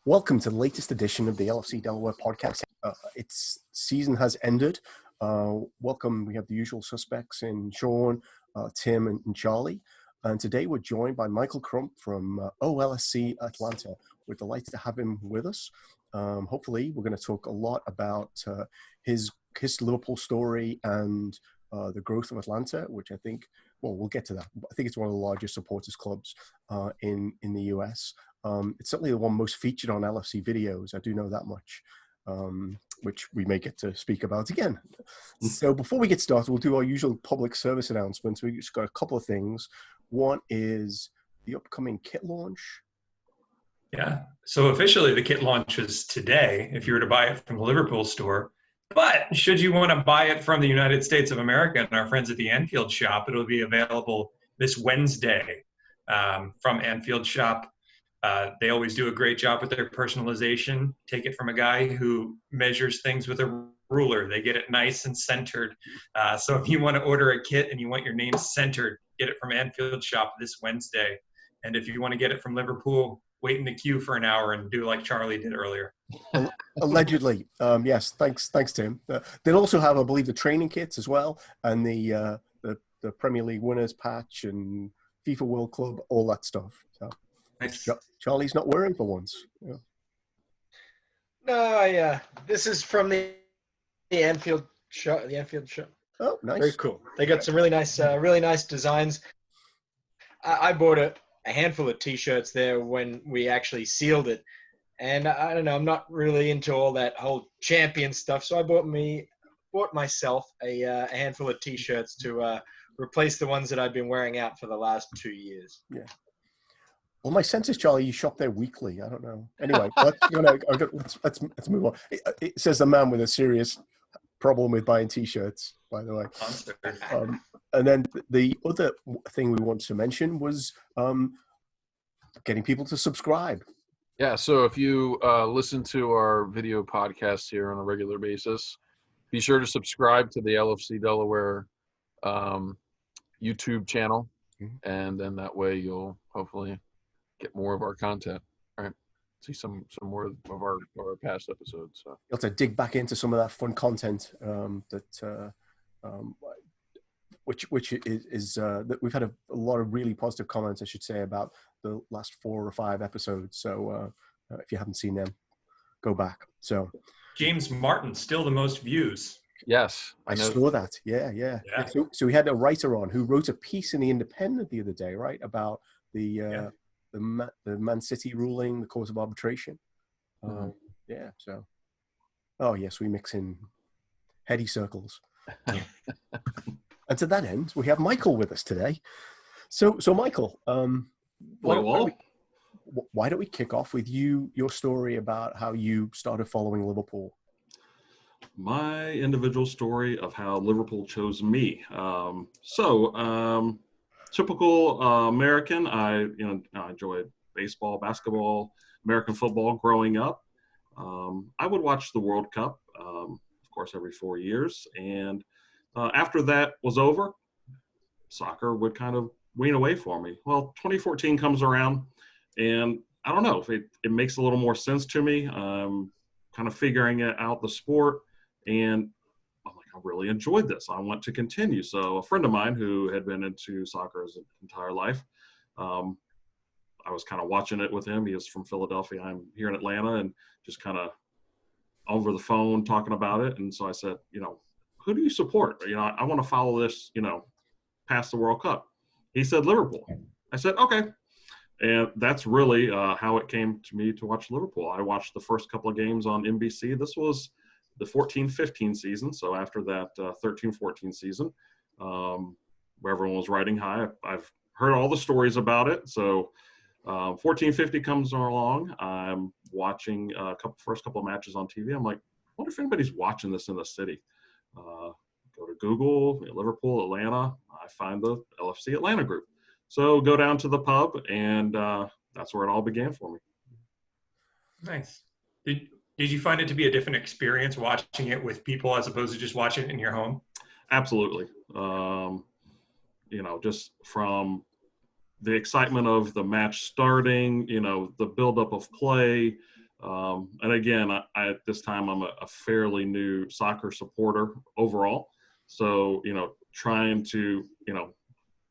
Welcome to the latest edition of the LFC Delaware podcast. Its season has ended. Welcome. We have the usual suspects in Sean, Tim, and Charlie. And today we're joined by Michael Crump from LFC Atlanta. We're delighted to have him with us. Hopefully, we're going to talk a lot about his Liverpool story and the growth of Atlanta, which I think, well, we'll get to that. I think it's one of the largest supporters clubs in the US. It's certainly the one most featured on LFC videos. I do know that much, which we may get to speak about again. So before we get started, we'll do our usual public service announcements. We've just got a couple of things. One is the upcoming kit launch. Yeah. So officially the kit launch is today if you were to buy it from the Liverpool store. But should you want to buy it from the United States of America and our friends at the Anfield shop, it'll be available this Wednesday from Anfield shop. They always do a great job with their personalization. Take it from a guy who measures things with a ruler. They get it nice and centered. So if you want to order a kit and you want your name centered, get it from Anfield shop this Wednesday. And if you want to get it from Liverpool, wait in the queue for an hour and do like Charlie did earlier. Allegedly. Yes. Thanks, Tim. They'll also have, I believe, the training kits as well, and the Premier League winners patch and FIFA World Club, all that stuff. So. Nice. Charlie's not wearing for once. Yeah. No, this is from the Anfield shop. The Anfield shop. Oh, nice. Very cool. They got some really nice designs. I bought a handful of T-shirts there when we actually sealed it, and I don't know. I'm not really into all that whole champion stuff, so I bought myself a handful of T-shirts to replace the ones that I've been wearing out for the last 2 years. Yeah. Well, my sense is, Charlie, you shop there weekly. I don't know. Anyway, let's move on. It says the man with a serious problem with buying T-shirts, by the way. And then the other thing we wanted to mention was getting people to subscribe. Yeah, so if you listen to our video podcasts here on a regular basis, be sure to subscribe to the LFC Delaware YouTube channel, and then that way you'll hopefully get more of our content. All right, see some more of our past episodes. So. You'll have to dig back into some of that fun content which is that we've had a lot of really positive comments, I should say, about the last 4 or 5 episodes. So if you haven't seen them, go back. So James Martin, still the most views. Yes, I saw that. Yeah. So we had a writer on who wrote a piece in the Independent the other day, right, about the Man City ruling, the court of arbitration. So, oh yes, we mix in heady circles. And to that end, we have Michael with us today. So Michael, why don't we kick off with your story about how you started following Liverpool? My individual story of how Liverpool chose me. Typical American. I enjoyed baseball, basketball, American football growing up. I would watch the World Cup, of course, every 4 years. And after that was over, soccer would kind of wean away for me. Well, 2014 comes around, and I don't know if it makes a little more sense to me. Kind of figuring out the sport, and I'm like, I really enjoyed this. I want to continue. So a friend of mine who had been into soccer his entire life, I was kind of watching it with him. He is from Philadelphia. I'm here in Atlanta, and just kind of over the phone talking about it. And so I said, who do you support? I want to follow this, past the World Cup. He said Liverpool. I said, okay. And that's really how it came to me to watch Liverpool. I watched the first couple of games on NBC. This was the 14-15 season. So after that 13-14 season, where everyone was riding high, I've heard all the stories about it. So 14-15 comes along. I'm watching first couple of matches on TV. I'm like, I wonder if anybody's watching this in the city. Go to Google, Liverpool, Atlanta. I find the LFC Atlanta group. So go down to the pub, and that's where it all began for me. Nice. Did you find it to be a different experience watching it with people as opposed to just watching it in your home? Absolutely. Just from the excitement of the match starting, the buildup of play, And again, at this time, I'm a fairly new soccer supporter overall. So, trying to,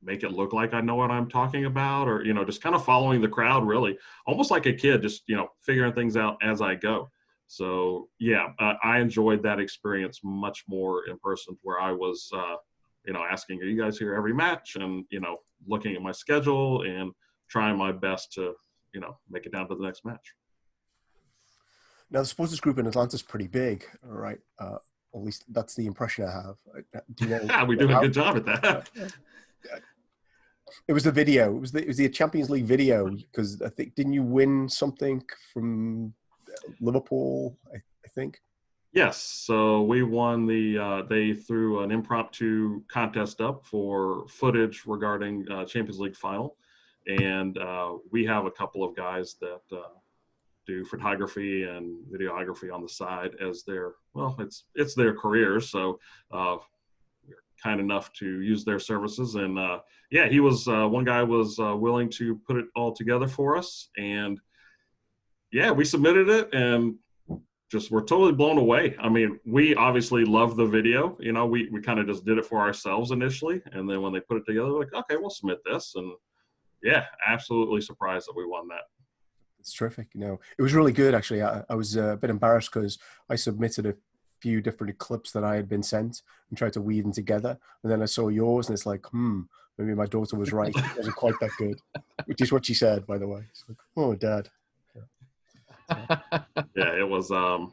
make it look like I know what I'm talking about, or, just kind of following the crowd, really almost like a kid, just, figuring things out as I go. So, yeah, I enjoyed that experience much more in person, where I was, asking, are you guys here every match? And, looking at my schedule and trying my best to, make it down to the next match. Now, the supporters group in Atlanta is pretty big, all right? At least that's the impression I have. Do you know? We're doing a good job at that. It was the video. It was the Champions League video, because I think, didn't you win something from Liverpool? I think. Yes. So we won they threw an impromptu contest up for footage regarding Champions League final, and we have a couple of guys that do photography and videography on the side as it's their careers. So we're kind enough to use their services, and he was one guy was willing to put it all together for us, and we submitted it, and we're totally blown away. I mean, we obviously love the video. We kind of just did it for ourselves initially, and then when they put it together, we're like, okay, we'll submit this, and absolutely surprised that we won that. It's terrific. It was really good, actually. I was a bit embarrassed because I submitted a few different clips that I had been sent and tried to weave them together. And then I saw yours, and it's like, maybe my daughter was right. It wasn't quite that good, which is what she said, by the way. It's like, oh, Dad. It was, I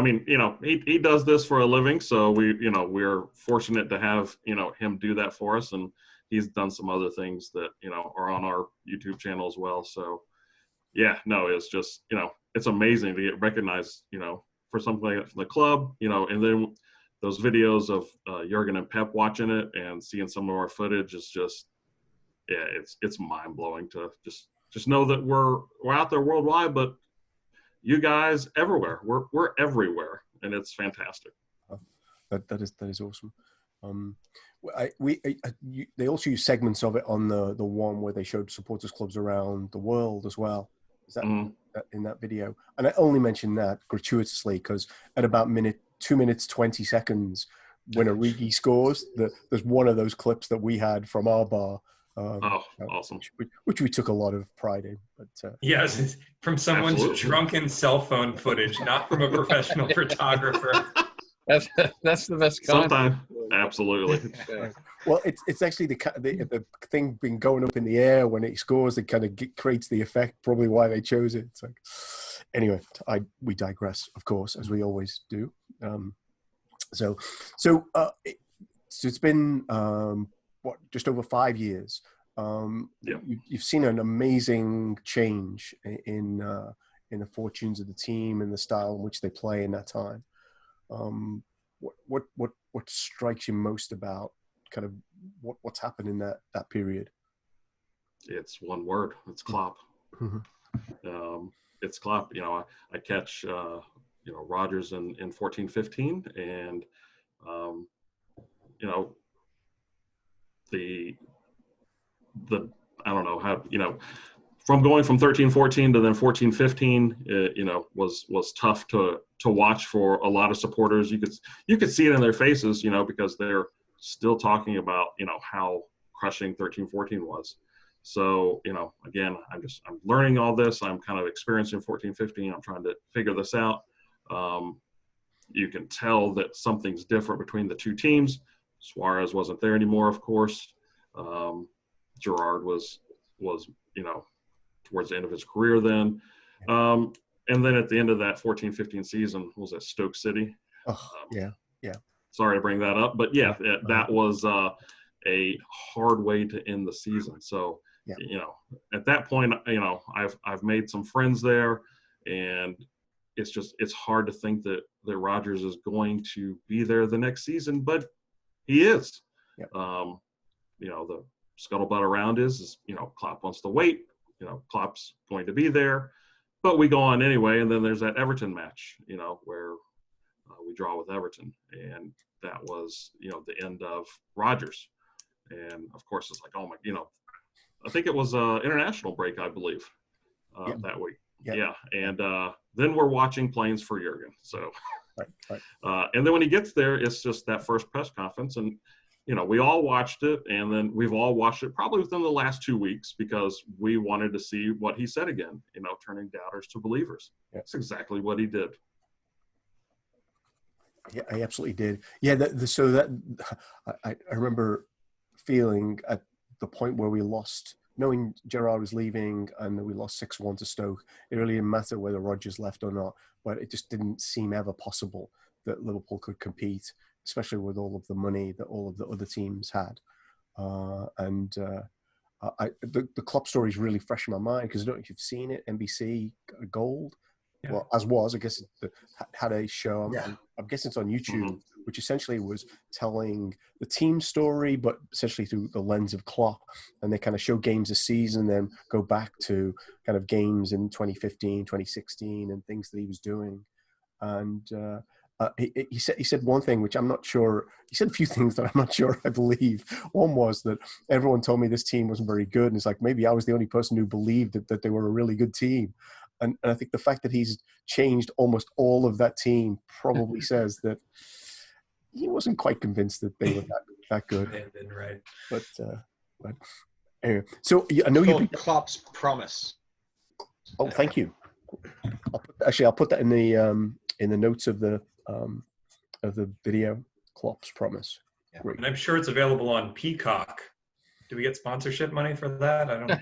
mean, he does this for a living. So we're fortunate to have, him do that for us. And he's done some other things that, are on our YouTube channel as well. So, it's just, it's amazing to get recognized, for something like that from the club, and then those videos of Jurgen and Pep watching it and seeing some of our footage is just, it's mind blowing to just know that we're out there worldwide, but you guys everywhere, we're everywhere, and it's fantastic. That is awesome. They also use segments of it on the one where they showed supporters clubs around the world as well. Is that in that video? And I only mention that gratuitously because at about 2 minutes 20 seconds, when Origi scores, there's one of those clips that we had from our bar. Awesome! Which we took a lot of pride in. But yes, from someone's absolutely. Drunken cell phone footage, not from a professional photographer. That's the best kind. Sometimes, absolutely. Well, it's actually the thing being going up in the air when it scores that kind of creates the effect. Probably why they chose it. It's like, anyway, we digress, of course, as we always do. So it's been just over 5 years. You've seen an amazing change in the fortunes of the team and the style in which they play in that time. What strikes you most about kind of what's happened in that period? It's one word. It's Klopp. It's Klopp. I catch Rodgers in 14-15, and the I don't know how from going from 13-14 to then 14-15, was tough to watch for a lot of supporters. You could see it in their faces, because they're still talking about how crushing 13-14 was. So again, I'm learning all this. I'm kind of experiencing 14-15. I'm trying to figure this out. You can tell that something's different between the two teams. Suarez wasn't there anymore, of course. Gerrard was towards the end of his career then. And then at the end of that 14-15 season, was at Stoke City. Yeah. Sorry to bring that up, but that was a hard way to end the season. So, at that point, I've made some friends there, and it's hard to think that Rodgers is going to be there the next season, but he is. Yep. The scuttlebutt around is Klopp wants to wait. Klopp's going to be there, but we go on anyway. And then there's that Everton match, where we draw with Everton, and that was, the end of Rodgers. And of course, it's like, oh my, I think it was international break, I believe, that week. Yeah. And then we're watching planes for Jurgen. So, right. And then when he gets there, it's just that first press conference. And, we all watched it. And then we've all watched it probably within the last 2 weeks because we wanted to see what he said again, turning doubters to believers. Yeah. That's exactly what he did. Yeah, I absolutely did. Yeah, so that I remember feeling at the point where we lost, knowing Gerrard was leaving and that we lost 6-1 to Stoke. It really didn't matter whether Rodgers left or not, but it just didn't seem ever possible that Liverpool could compete, especially with all of the money that all of the other teams had. The Klopp story is really fresh in my mind because I don't know if you've seen it, NBC Gold. Yeah. Well, I guess, had a show. I'm guessing it's on YouTube, which essentially was telling the team story, but essentially through the lens of Klopp. And they kind of show games this season, then go back to kind of games in 2015, 2016, and things that he was doing. And he said one thing, which I'm not sure. He said a few things that I'm not sure I believe. One was that everyone told me this team wasn't very good, and it's like maybe I was the only person who believed that they were a really good team. And I think the fact that he's changed almost all of that team probably says that he wasn't quite convinced that they were that good. May have been right. But anyway, so I know you. Klopp's promise. Oh, thank you. I'll put that in the notes of the video. Klopp's promise. Yeah. Great. And I'm sure it's available on Peacock. Do we get sponsorship money for that? I don't know.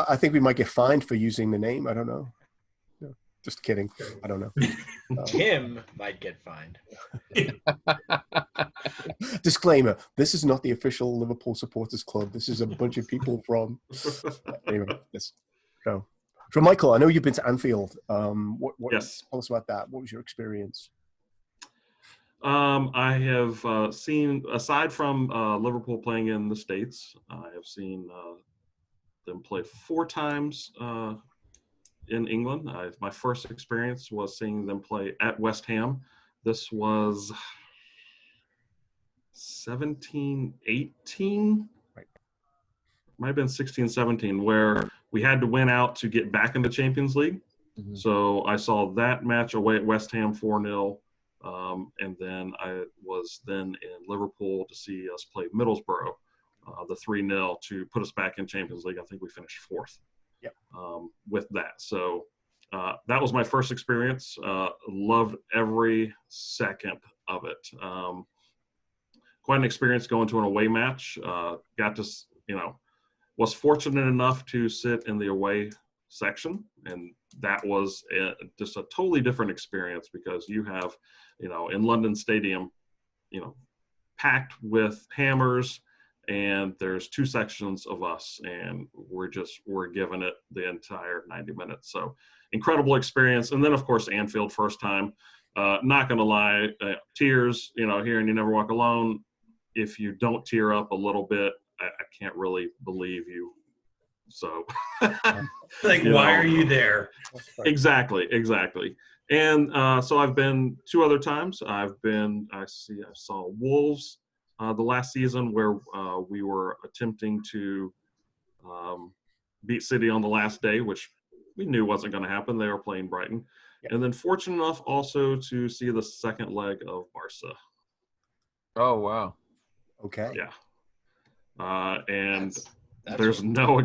I think we might get fined for using the name. I don't know. No, just kidding. I don't know. Tim might get fined. Disclaimer: this is not the official Liverpool Supporters Club. This is a bunch of people from. Anyway, let's go. So, Michael, I know you've been to Anfield. Yes. Tell us about that. What was your experience? I have seen, aside from Liverpool playing in the States, I have seen them play 4 times in England. My first experience was seeing them play at West Ham. This was 17-18. Right. Might have been 16-17, where we had to win out to get back in the Champions League. Mm-hmm. So I saw that match away at West Ham 4-0. And then I was then in Liverpool to see us play Middlesbrough, the 3-0 to put us back in Champions League. I think we finished 4th. Yep. With that. So that was my first experience. Loved every second of it. Quite an experience going to an away match. Got to, was fortunate enough to sit in the away section, and that was just a totally different experience because you have, in London Stadium, packed with Hammers, and there's 2 sections of us, and we're giving it the entire 90 minutes. So incredible experience. And then of course Anfield, first time. Not gonna lie, tears, hearing You Never Walk Alone. If you don't tear up a little bit, I can't really believe you. So why are you there? Exactly. And so I've been 2 other times. I saw Wolves the last season, where we were attempting to beat City on the last day, which we knew wasn't going to happen. They were playing Brighton. Yeah. And then fortunate enough also to see the second leg of Barca. Oh, wow. Okay. Yeah. And there's no,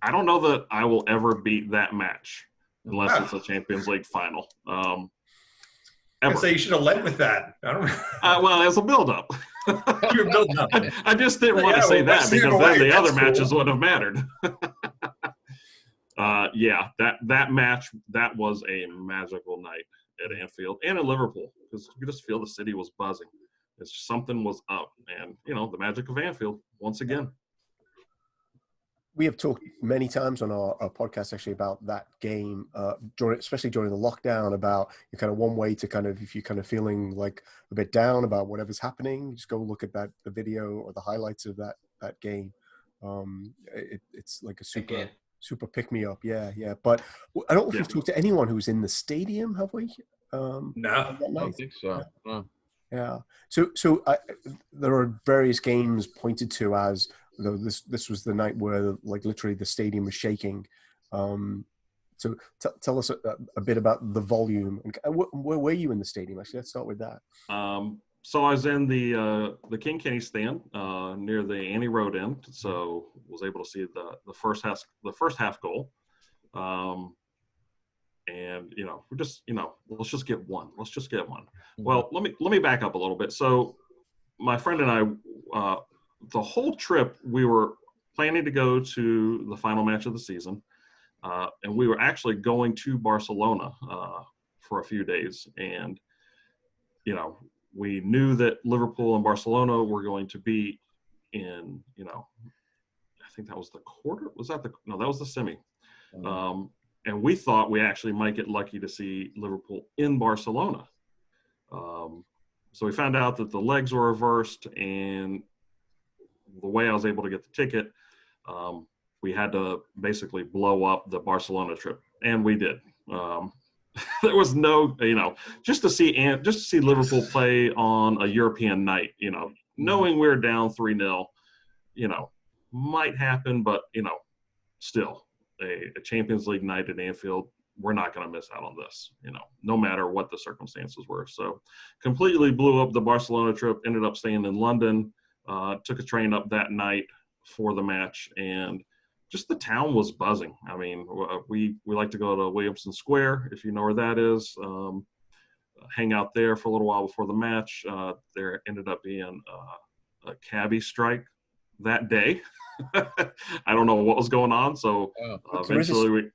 I don't know that I will ever beat that match unless it's a Champions League final. I'd say you should have led with that. I don't know. Well, as a build-up. You were building up. I just didn't want to say that because then the other matches would have mattered. That match, that was a magical night at Anfield and in Liverpool, because you could just feel the city was buzzing. Something was up, and the magic of Anfield once again. We have talked many times on our podcast actually about that game, especially during the lockdown, about kind of one way to kind of, if you're kind of feeling like a bit down about whatever's happening, just go look at the video or the highlights of that game. It's like a super pick me up. Yeah. But I don't know if we've talked to anyone who's in the stadium, have we? No, I don't think so. Yeah. So there are various games pointed to as though this was the night where like literally the stadium was shaking. So tell us a bit about the volume. And where were you in the stadium? Actually, let's start with that. So I was in the King Kenny stand near the Annie Road end, so was able to see the first half goal. And we're just let's just get one. Let's just get one. Mm-hmm. Well, let me back up a little bit. So my friend and I, the whole trip, we were planning to go to the final match of the season, and we were actually going to Barcelona for a few days, and we knew that Liverpool and Barcelona were going to be in, I think that was the quarter. That was the semi. Mm-hmm. And we thought we actually might get lucky to see Liverpool in Barcelona. So we found out that the legs were reversed, and the way I was able to get the ticket, we had to basically blow up the Barcelona trip, and we did. There was no, just to see Liverpool play on a European night, knowing we're down 3-0, might happen, but still a Champions League night at Anfield, we're not going to miss out on this, no matter what the circumstances were. So completely blew up the Barcelona trip, ended up staying in London, took a train up that night for the match, and just the town was buzzing. I mean, we like to go to Williamson Square, if you know where that is, hang out there for a little while before the match. There ended up being a cabbie strike that day. I don't know what was going on, so eventually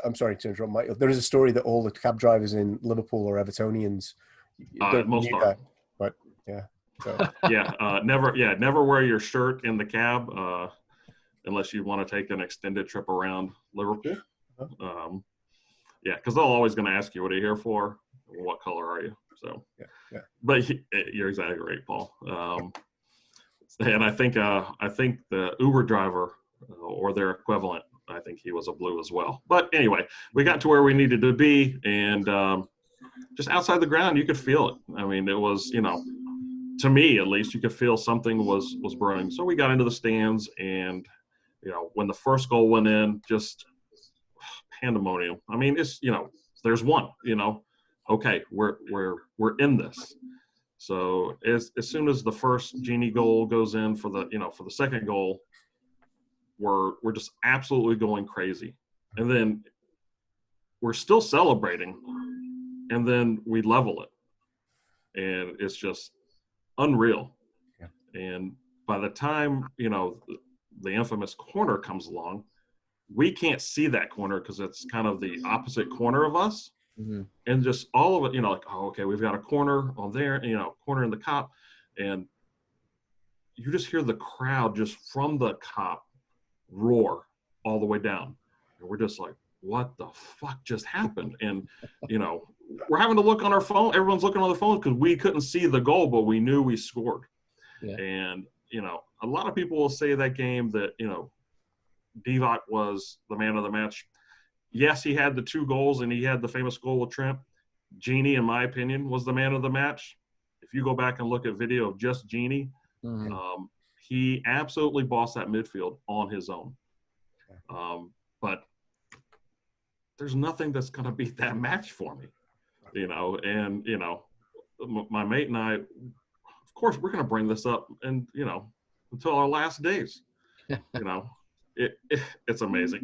I'm sorry to interrupt, Michael. There is a story that all the cab drivers in Liverpool are Evertonians. Most are. That, but yeah. So. Never wear your shirt in the cab unless you want to take an extended trip around Liverpool. Because they're always going to ask you, what are you here for? What color are you? So, yeah. But you're exactly right, Paul. And I think the Uber driver or their equivalent, I think he was a blue as well. But anyway, we got to where we needed to be, and just outside the ground, you could feel it. I mean, it was, to me at least, you could feel something was brewing. So we got into the stands, and when the first goal went in, just pandemonium. I mean, it's there's one. Okay, we're in this. So as soon as the first Gini goal goes in for the second goal, we're just absolutely going crazy, and then we're still celebrating, and then we level it, and it's just unreal. Yeah. And by the time the infamous corner comes along, we can't see that corner because it's kind of the opposite corner of us. Mm-hmm. And just all of it, like, oh, okay, we've got a corner on there, corner in the cop, and you just hear the crowd just from the cop roar all the way down, and we're just like, what the fuck just happened? And we're having to look on our phone. Everyone's looking on their phones because we couldn't see the goal, but we knew we scored. Yeah. And a lot of people will say that game that Divock was the man of the match. Yes, he had the 2 goals, and he had the famous goal with Trent. Gini, in my opinion, was the man of the match. If you go back and look at video of just Gini, mm-hmm. He absolutely bossed that midfield on his own. But there's nothing that's going to beat that match for me, and, my mate and I, of course, we're going to bring this up and, until our last days, It's amazing,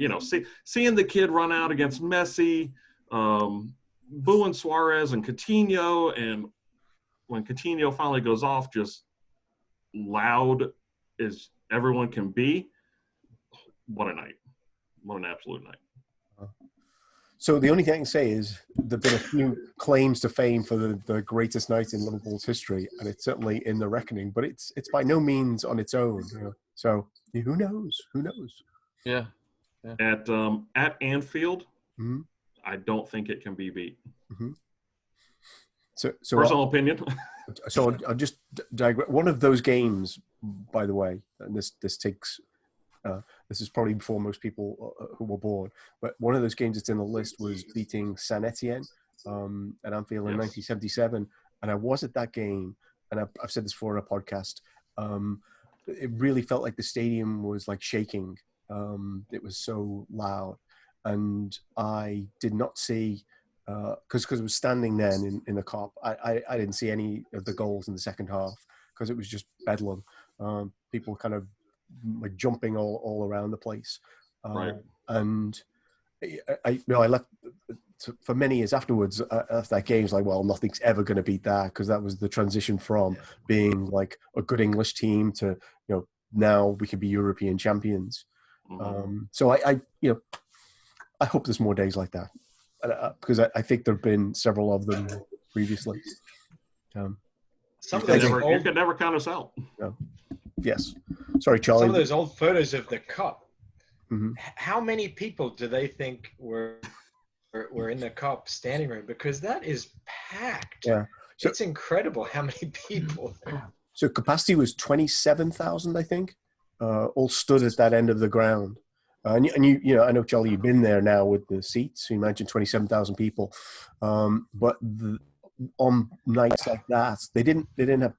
seeing the kid run out against Messi, booing Suarez and Coutinho, and when Coutinho finally goes off, just loud as everyone can be. What a night! What an absolute night! So the only thing I can say is there've been a few claims to fame for the greatest night in Liverpool's history, and it's certainly in the reckoning. But it's by no means on its own. So who knows? Who knows? Yeah. At Anfield, mm-hmm. I don't think it can be beat. Mm-hmm. So personal opinion. So I'll just digress. One of those games, by the way, and this takes. This is probably before most people who were born, but one of those games that's in the list was beating Saint Etienne at Anfield in 1977, and I was at that game, and I've said this before in a podcast. it really felt like the stadium was like shaking. It was so loud, and I did not see because I was standing then in the Cop. I didn't see any of the goals in the second half because it was just bedlam. People kind of like jumping all around the place, Right. and I left for many years afterwards. After that game, it's like, well, nothing's ever going to beat that, because that was the transition from being like a good English team to, now we can be European champions. So I hope there's more days like that, because I think there've been several of them previously. Some of those you could never count us out. Yes. Sorry, Charlie. Some of those old photos of the Cup. Mm-hmm. How many people do they think were in the Cup standing room? Because that is packed. Yeah. So, it's incredible how many people. So capacity was 27,000, I think, all stood at that end of the ground. And you, I know, Charlie, you've been there now with the seats. So you mentioned 27,000 people, but on nights like that, they didn't have.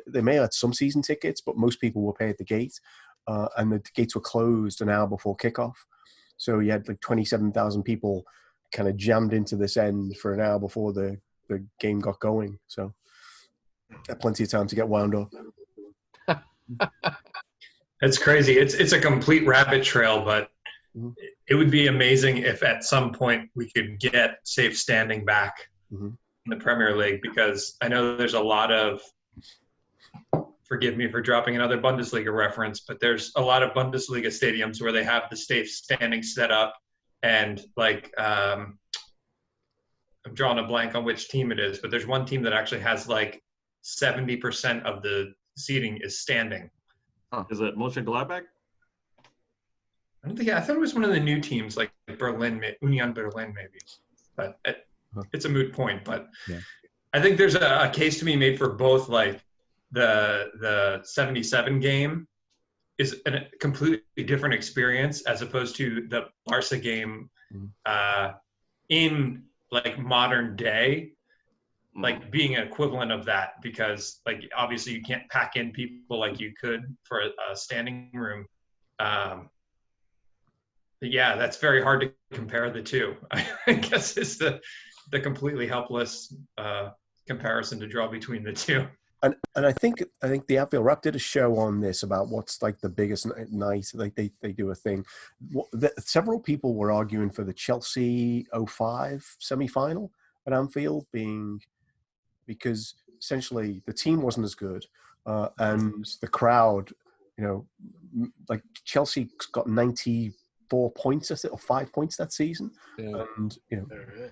They may have had some season tickets, but most people were paid at the gate, and the gates were closed an hour before kickoff. So you had like 27,000 people kind of jammed into this end for an hour before the game got going. So had plenty of time to get wound up. It's crazy. It's a complete rabbit trail, but it would be amazing if at some point we could get safe standing back in the Premier League, because I know there's a lot of, forgive me for dropping another Bundesliga reference, but there's a lot of Bundesliga stadiums where they have the safe standing set up, and like I'm drawing a blank on which team it is, but there's one team that actually has like 70% of the seating is standing. Is it Mönchengladbach? I thought it was one of the new teams, like Berlin, Union Berlin, maybe. But it's a moot point. But I think there's a case to be made for both. Like the 77 game is a completely different experience as opposed to the Barca game in like modern day, like being an equivalent of that, because like obviously you can't pack in people like you could for a standing room. But yeah, that's very hard to compare the two. I guess it's the completely helpless comparison to draw between the two. And I think the Anfield Rap did a show on this about what's like the biggest night. Like they do a thing. Several people were arguing for the Chelsea 05 semi-final at Anfield because essentially the team wasn't as good, and the crowd, like Chelsea got 94 points, or 5 points that season, and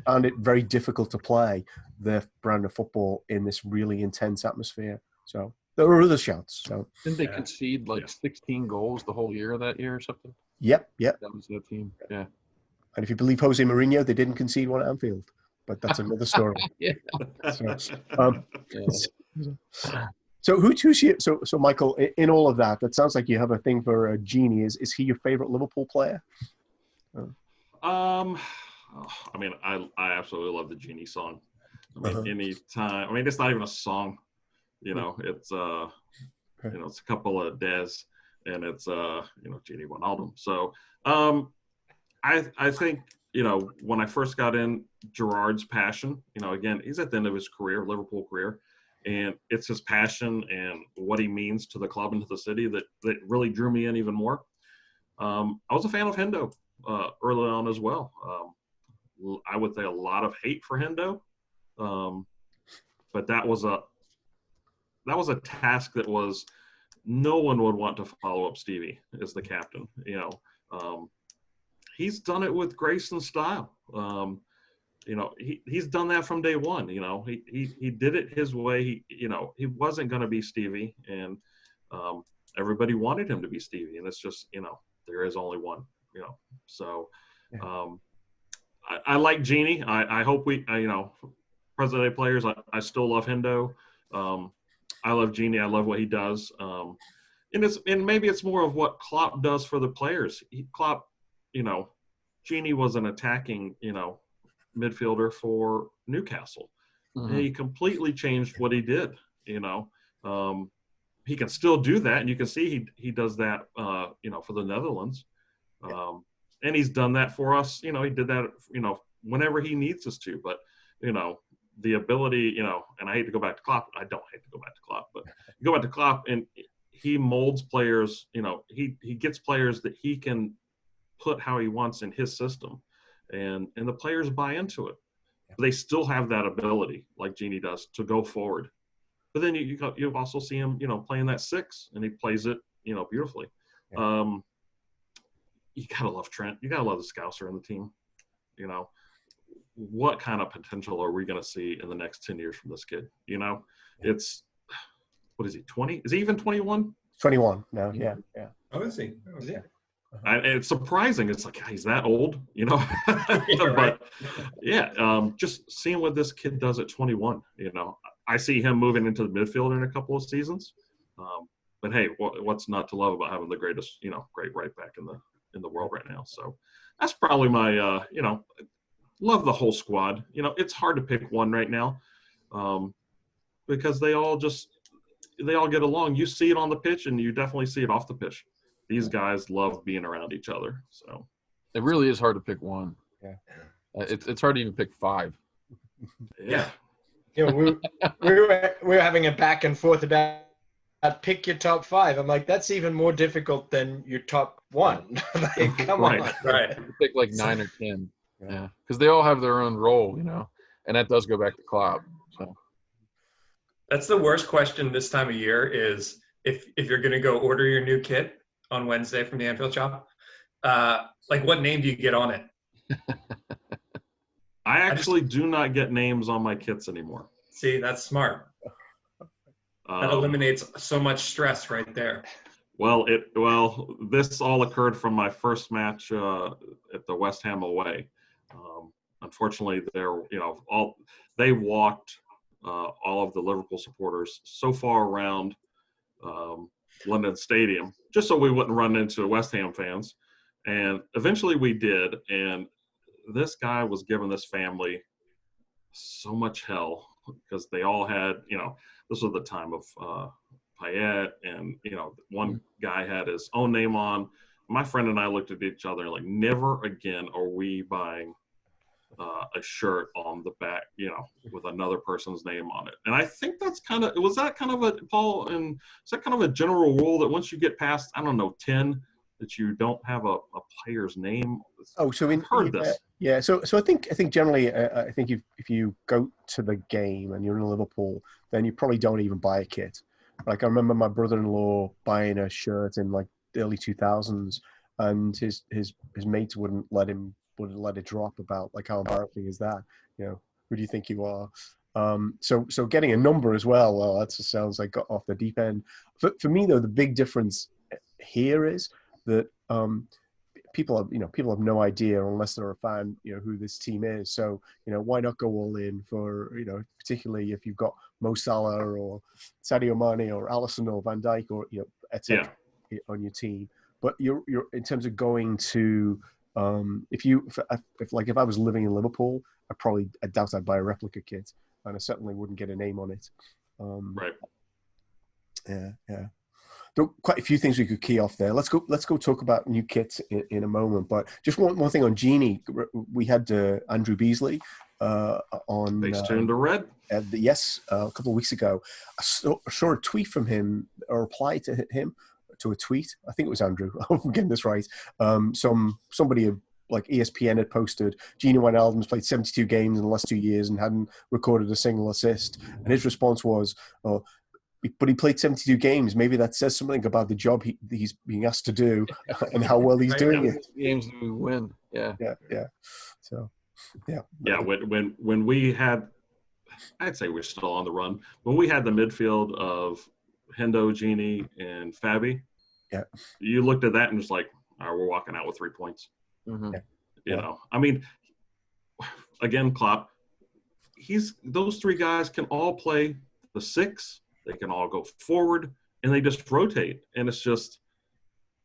found it very difficult to play their brand of football in this really intense atmosphere. So there were other shouts. So didn't they concede like 16 goals the whole year that year or something? Yep. That was their team. Yeah. And if you believe Jose Mourinho, they didn't concede one at Anfield. But that's another story. So who's you? So Michael, in all of that, that sounds like you have a thing for Gini. Is he your favorite Liverpool player? I mean, I absolutely love the Gini song. I mean, anytime. I mean, it's not even a song. It's it's a couple of Des, and it's Gini Wijnaldum. So I think. When I first got in, Gerrard's passion, again, he's at the end of his career, Liverpool career, and it's his passion and what he means to the club and to the city that really drew me in even more. I was a fan of Hendo early on as well. I would say a lot of hate for Hendo, but that was a task that was no one would want to follow up Stevie as the captain. He's done it with grace and style. He's done that from day one. He did it his way. He wasn't going to be Stevie, and everybody wanted him to be Stevie. And it's just, there is only one. So I like Gini. I hope present day players. I still love Hendo. I love Gini. I love what he does. And maybe it's more of what Klopp does for the players. Klopp. Gini was an attacking, midfielder for Newcastle. And he completely changed what he did. he can still do that, and you can see he does that, for the Netherlands, and he's done that for us. He did that, whenever he needs us to. But the ability, and I hate to go back to Klopp. I don't hate to go back to Klopp, but you go back to Klopp, and he molds players. He gets players that he can put how he wants in his system, and the players buy into it. They still have that ability, like Gini does, to go forward. But then you also see him, playing that 6, and he plays it, beautifully. Yeah. You gotta love Trent. You gotta love the Scouser in the team. What kind of potential are we gonna see in the next 10 years from this kid? It's, what is he, 20? Is he even 21? 21 now. Yeah. Oh, is he? Oh, yeah. And it's surprising. It's like, he's that old, Right. But just seeing what this kid does at 21, I see him moving into the midfield in a couple of seasons. But hey, what's not to love about having the greatest, great right back in the world right now? So that's probably my, love the whole squad. It's hard to pick one right now, because they all get along. You see it on the pitch, and you definitely see it off the pitch. These guys love being around each other. So it really is hard to pick one. Yeah. It's hard to even pick 5. Yeah. We were having a back and forth about pick your top 5. I'm like, that's even more difficult than your top 1. Like, come on. Right. You pick like 9 or 10. Yeah. Because they all have their own role, and that does go back to Klopp. So That's the worst question this time of year is if you're going to go order your new kit on Wednesday from the Anfield shop, what name do you get on it? I actually do not get names on my kits anymore. See, that's smart. That eliminates so much stress right there. Well, this all occurred from my first match at the West Ham away. Unfortunately, they walked all of the Liverpool supporters so far around London Stadium just so we wouldn't run into West Ham fans, and eventually we did. And this guy was giving this family so much hell because they all had, this was the time of Payet, and one guy had his own name on. My friend and I looked at each other like, never again are we buying a shirt on the back, with another person's name on it. And I think that's was that kind of a, Paul, and is that kind of a general rule that once you get past, 10, that you don't have a player's name? Oh, so I've heard this. Yeah. So I think generally, I think if you go to the game and you're in Liverpool, then you probably don't even buy a kit. Like, I remember my brother-in-law buying a shirt in like the early 2000s, and his mates wouldn't let it drop about like, how embarrassing is that? Who do you think you are? So getting a number as well, that just sounds like got off the deep end. For me though, the big difference here is that people have no idea unless they're a fan, who this team is. So, why not go all in for, particularly if you've got Mo Salah or Sadio Mane or Alisson or Van Dijk or, etc. on your team. But you're in terms of going to, if I was living in Liverpool, I doubt I'd buy a replica kit, and I certainly wouldn't get a name on it. Right. Yeah. There are quite a few things we could key off there. Let's go talk about new kits in a moment. But just one thing on Gini. We had Andrew Beasley on. Face turned to red. Yes, a couple of weeks ago. I saw a tweet from him, a reply to him to a tweet. I think it was Andrew. I'm getting this right. Somebody like ESPN had posted, Gini Wijnaldum's played 72 games in the last 2 years and hadn't recorded a single assist. And his response was, but he played 72 games. Maybe that says something about the job he's being asked to do and how well he's doing it. Games do we win? Yeah. So, yeah. Yeah. When we had, I'd say we're still on the run. When we had the midfield of Hendo, Gini, and Fabi, you looked at that and just like, all right, we're walking out with 3 points. Mm-hmm. Again, Klopp, those 3 guys can all play the 6. They can all go forward, and they just rotate. And it's just,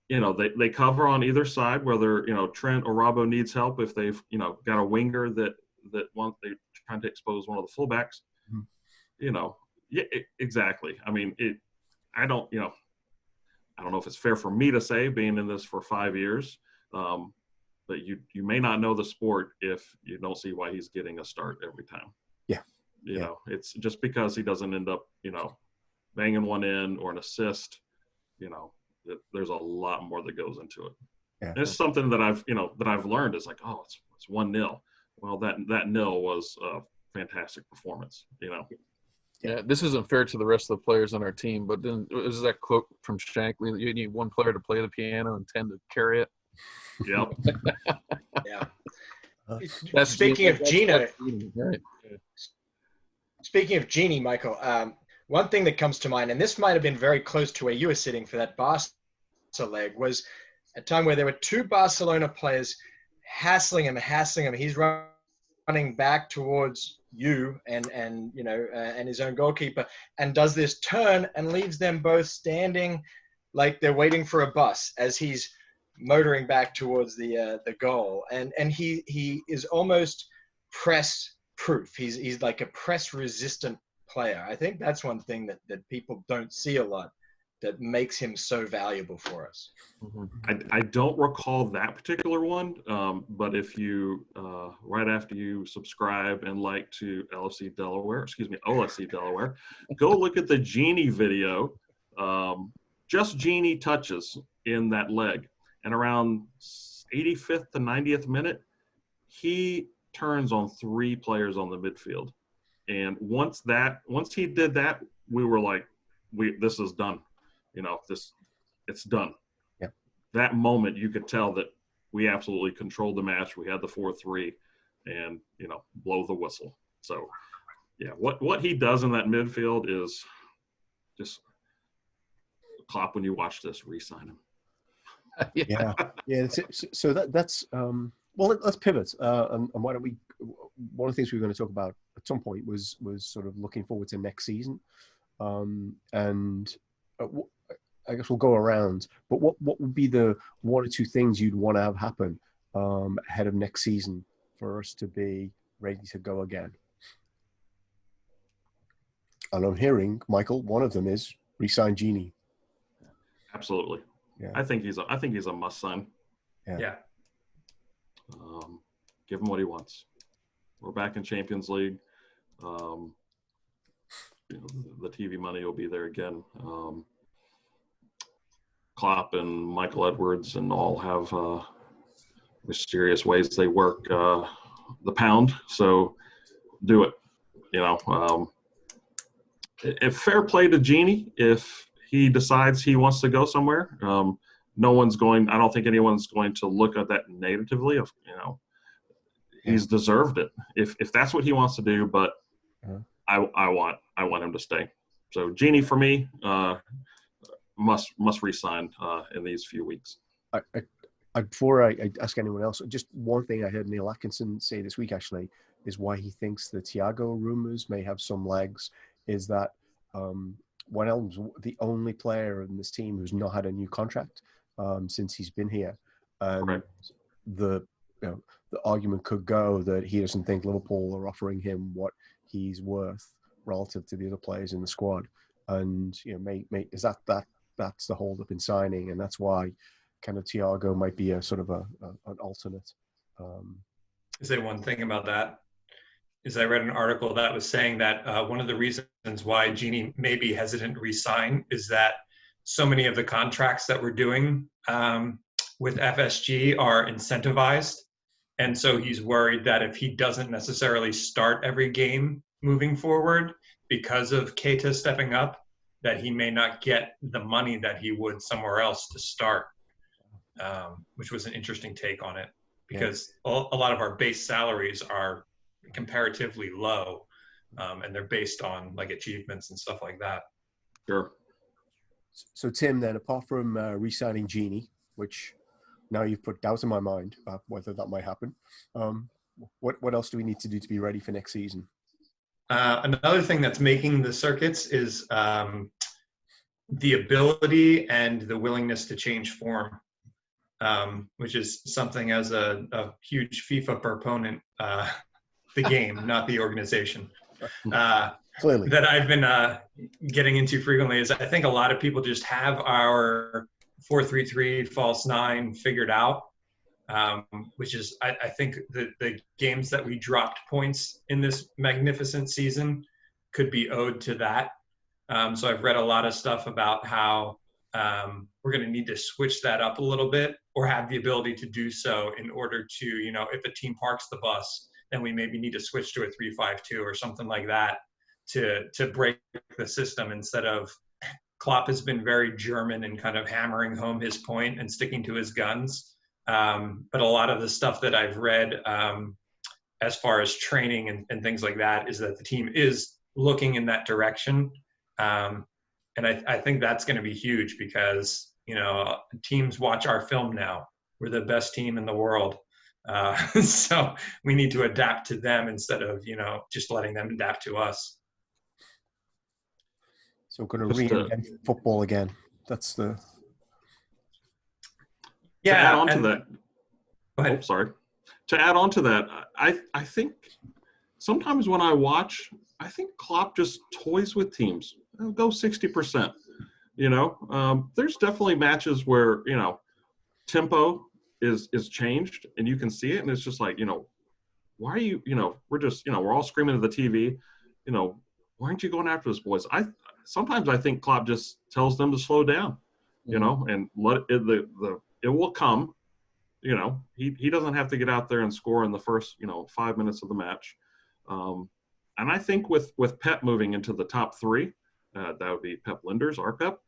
they cover on either side, whether, Trent or Robbo needs help if they've, got a winger that they're trying to expose one of the fullbacks. Mm-hmm. Yeah, exactly. I mean, I don't know if it's fair for me to say, being in this for 5 years, but you may not know the sport if you don't see why he's getting a start every time. Yeah. You know, it's just because he doesn't end up, banging one in or an assist, there's a lot more that goes into it. Yeah. And it's something that I've learned is like, oh, it's 1-0. Well, that nil was a fantastic performance, Yeah, this isn't fair to the rest of the players on our team, but then is that quote from Shankly, you need one player to play the piano and 10 to carry it? Yep. Yeah. Speaking of Gino, right. Speaking of Gini, Michael, one thing that comes to mind, and this might have been very close to where you were sitting for that Barca leg, was a time where there were two Barcelona players hassling him. He's running back towards you and his own goalkeeper, and does this turn and leaves them both standing like they're waiting for a bus as he's motoring back towards the goal. And he is almost press proof. He's like a press resistant player. I think that's one thing that people don't see a lot that makes him so valuable for us. Mm-hmm. I don't recall that particular one, but if you right after you subscribe and like to OLFC Delaware, go look at the Gini video. Just Gini touches in that leg, and around 85th to 90th minute, he turns on 3 players on the midfield, and once he did that, we were like, this is done. It's done. Yeah. That moment, you could tell that we absolutely controlled the match. We had the 4-3, and blow the whistle. So, yeah, what he does in that midfield is just Klopp. When you watch this, re-sign him. Yeah. So that's well. Let's pivot. And why don't we? One of the things we were going to talk about at some point was sort of looking forward to next season, and. I guess we'll go around, but what would be the 1 or 2 things you'd want to have happen ahead of next season for us to be ready to go again? And I'm hearing, Michael, one of them is re-sign Gini. Absolutely. Yeah. I think he's a must sign. Yeah. Give him what he wants. We're back in Champions League. The TV money will be there again. Klopp and Michael Edwards and all have mysterious ways they work the pound. So do it. If fair play to Gini, if he decides he wants to go somewhere, I don't think anyone's going to look at that negatively. He's deserved it if that's what he wants to do. But I want him to stay. So Gini for me must re-sign in these few weeks. Before I ask anyone else, just one thing I heard Neil Atkinson say this week actually is why he thinks the Thiago rumors may have some legs is that Wijnaldum's the only player in this team who's not had a new contract since he's been here. Correct. The argument could go that he doesn't think Liverpool are offering him what he's worth relative to the other players in the squad, and is that's the hold up in signing, and that's why kind of Thiago might be a sort of an alternate. To say one thing about that is I read an article that was saying that one of the reasons why Gini may be hesitant to re-sign is that so many of the contracts that we're doing with FSG are incentivized. And so he's worried that if he doesn't necessarily start every game moving forward because of Keita stepping up, that he may not get the money that he would somewhere else to start, which was an interesting take on it, because a lot of our base salaries are comparatively low, and they're based on like achievements and stuff like that. Sure. So Tim, then, apart from re-signing Gini, which now you've put doubt in my mind whether that might happen, what else do we need to do to be ready for next season? Another thing that's making the circuits is the ability and the willingness to change form, which is something as a huge FIFA proponent, the game, not the organization. Clearly. that I've been getting into frequently is I think a lot of people just have our 4-3-3 false nine figured out, which is I think the games that we dropped points in this magnificent season could be owed to that. So I've read a lot of stuff about how we're going to need to switch that up a little bit, or have the ability to do so in order to, if a team parks the bus, then we maybe need to switch to a 3-5-2 or something like that to break the system, instead of Klopp has been very German and kind of hammering home his point and sticking to his guns. But a lot of the stuff that I've read as far as training and things like that is that the team is looking in that direction. And I think that's going to be huge because, teams watch our film now. We're the best team in the world. So we need to adapt to them instead of, just letting them adapt to us. So we're going to reinvent football again. That's the... Yeah. To add on to and, that. Go ahead. Oh, sorry. To add on to that, I think sometimes when I watch, I think Klopp just toys with teams. Go 60%. There's definitely matches where, tempo is changed and you can see it, and it's just like, why are you, we're just, we're all screaming at the TV, why aren't you going after this, boys? Sometimes I think Klopp just tells them to slow down, and let it, it will come. He doesn't have to get out there and score in the first, 5 minutes of the match. And I think with Pep moving into the top three, that would be Pep Linders, our Pep.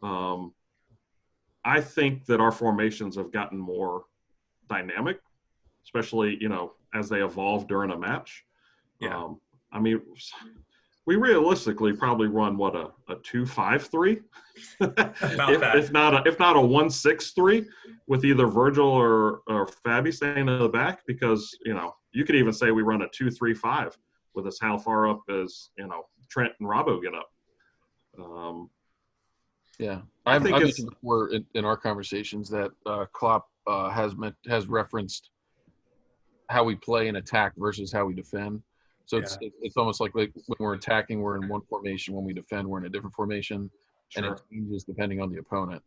I think that our formations have gotten more dynamic, especially, as they evolve during a match. Yeah. We realistically probably run a 2-5-3, if not a 1-6-3, with either Virgil or Fabi staying in the back, because you could even say we run a 2-3-5 with us how far up as Trent and Robbo get up. Yeah, I've mentioned before in our conversations that Klopp has referenced how we play and attack versus how we defend. So it's almost like when we're attacking, we're in one formation. When we defend, we're in a different formation, and it changes depending on the opponent.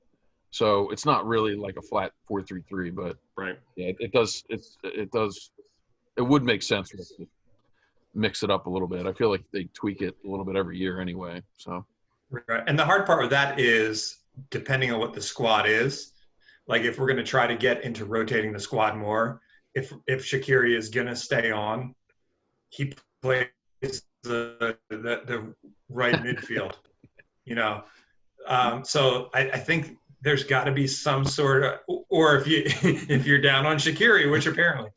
So it's not really like a flat 4-3-3, but right. Yeah, it does. It would make sense to mix it up a little bit. I feel like they tweak it a little bit every year anyway. So. Right. And the hard part with that is, depending on what the squad is, like if we're going to try to get into rotating the squad more, if Shaqiri is going to stay on, he plays the right midfield, So I think there's got to be some sort of, or if you're down on Shaqiri, which apparently,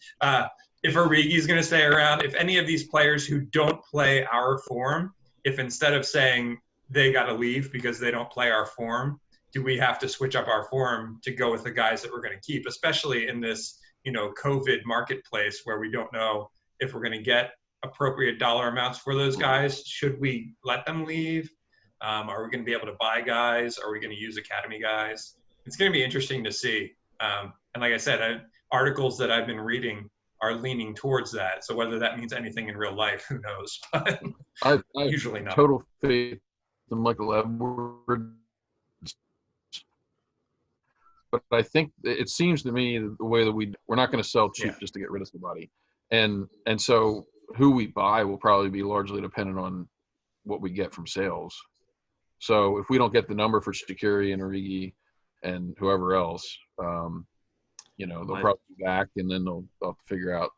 if Origi's going to stay around, if any of these players who don't play our form, if instead of saying they got to leave because they don't play our form, do we have to switch up our form to go with the guys that we're going to keep, especially in this, COVID marketplace where we don't know if we're going to get appropriate dollar amounts for those guys? Should we let them leave? Are we going to be able to buy guys? Are we going to use academy guys? It's going to be interesting to see. And like I said, articles that I've been reading are leaning towards that. So whether that means anything in real life, who knows? But I usually not. Total faith in Michael Edwards. But I think it seems to me the way that we're not going to sell cheap just to get rid of somebody. And so who we buy will probably be largely dependent on what we get from sales. So if we don't get the number for Shaqiri and Origi and whoever else, they'll probably be back, and then they'll have to figure out,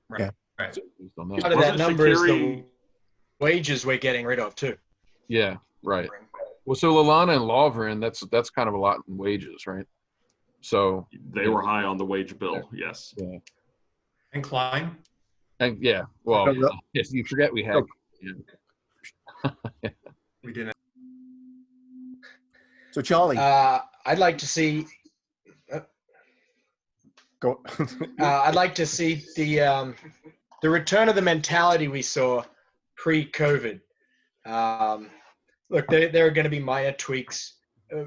Right. Part of that number is the wages we're getting rid of too. Yeah, right. Well, so Lallana and Lovren, that's kind of a lot in wages, right? So they were high on the wage bill, yes. Yeah. And Klein? And well, if you forget we have. We didn't. So Charlie, I'd like to see. Go. I'd like to see the return of the mentality we saw pre-COVID. Look, there are going to be minor tweaks,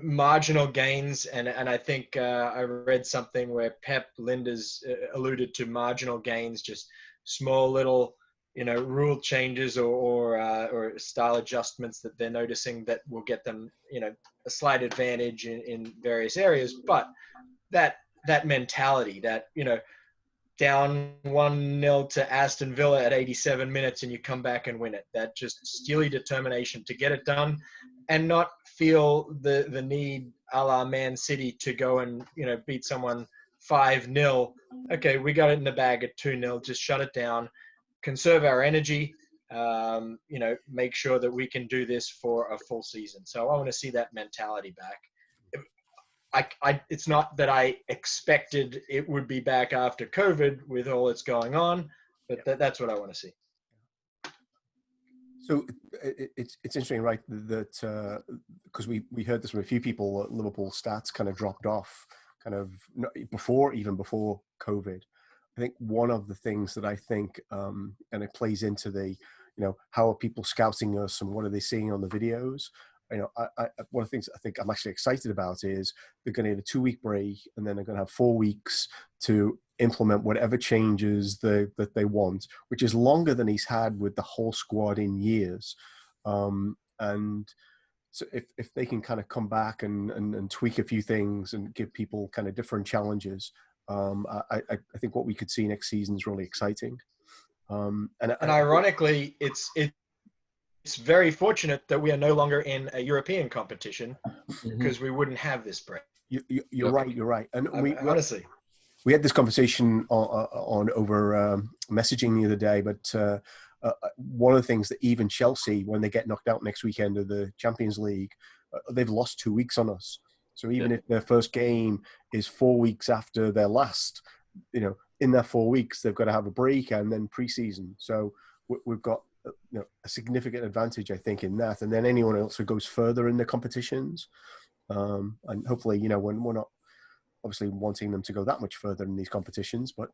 marginal gains, and I think I read something where Pep Linders alluded to marginal gains, just small little rule changes or style adjustments that they're noticing that will get them, a slight advantage in various areas. But that mentality that, down 1-0 to Aston Villa at 87 minutes and you come back and win it, that just steely determination to get it done and not feel the need a la Man City to go and, beat someone 5-0. Okay, we got it in the bag at 2-0, just shut it down, conserve our energy, make sure that we can do this for a full season. So I want to see that mentality back. It's not that I expected it would be back after COVID with all that's going on, but that's what I want to see. So it's interesting, right? That because we heard this from a few people, Liverpool stats kind of dropped off, kind of before COVID. I think one of the things that I think, and it plays into the, how are people scouting us and what are they seeing on the videos? One of the things I think I'm actually excited about is they're going to get a 2-week break and then they're going to have 4 weeks to implement whatever changes that they want, which is longer than he's had with the whole squad in years. And so if they can kind of come back and tweak a few things and give people kind of different challenges, I think what we could see next season is really exciting. And ironically, it's very fortunate that we are no longer in a European competition because we wouldn't have this break. You're right. And honestly, we had this conversation on over messaging the other day, but one of the things that even Chelsea, when they get knocked out next weekend of the Champions League, they've lost 2 weeks on us. So even if their first game is 4 weeks after their last, in their 4 weeks, they've got to have a break and then preseason. So we've got a significant advantage, I think, in that. And then anyone else who goes further in the competitions, and hopefully, when we're not obviously wanting them to go that much further in these competitions, but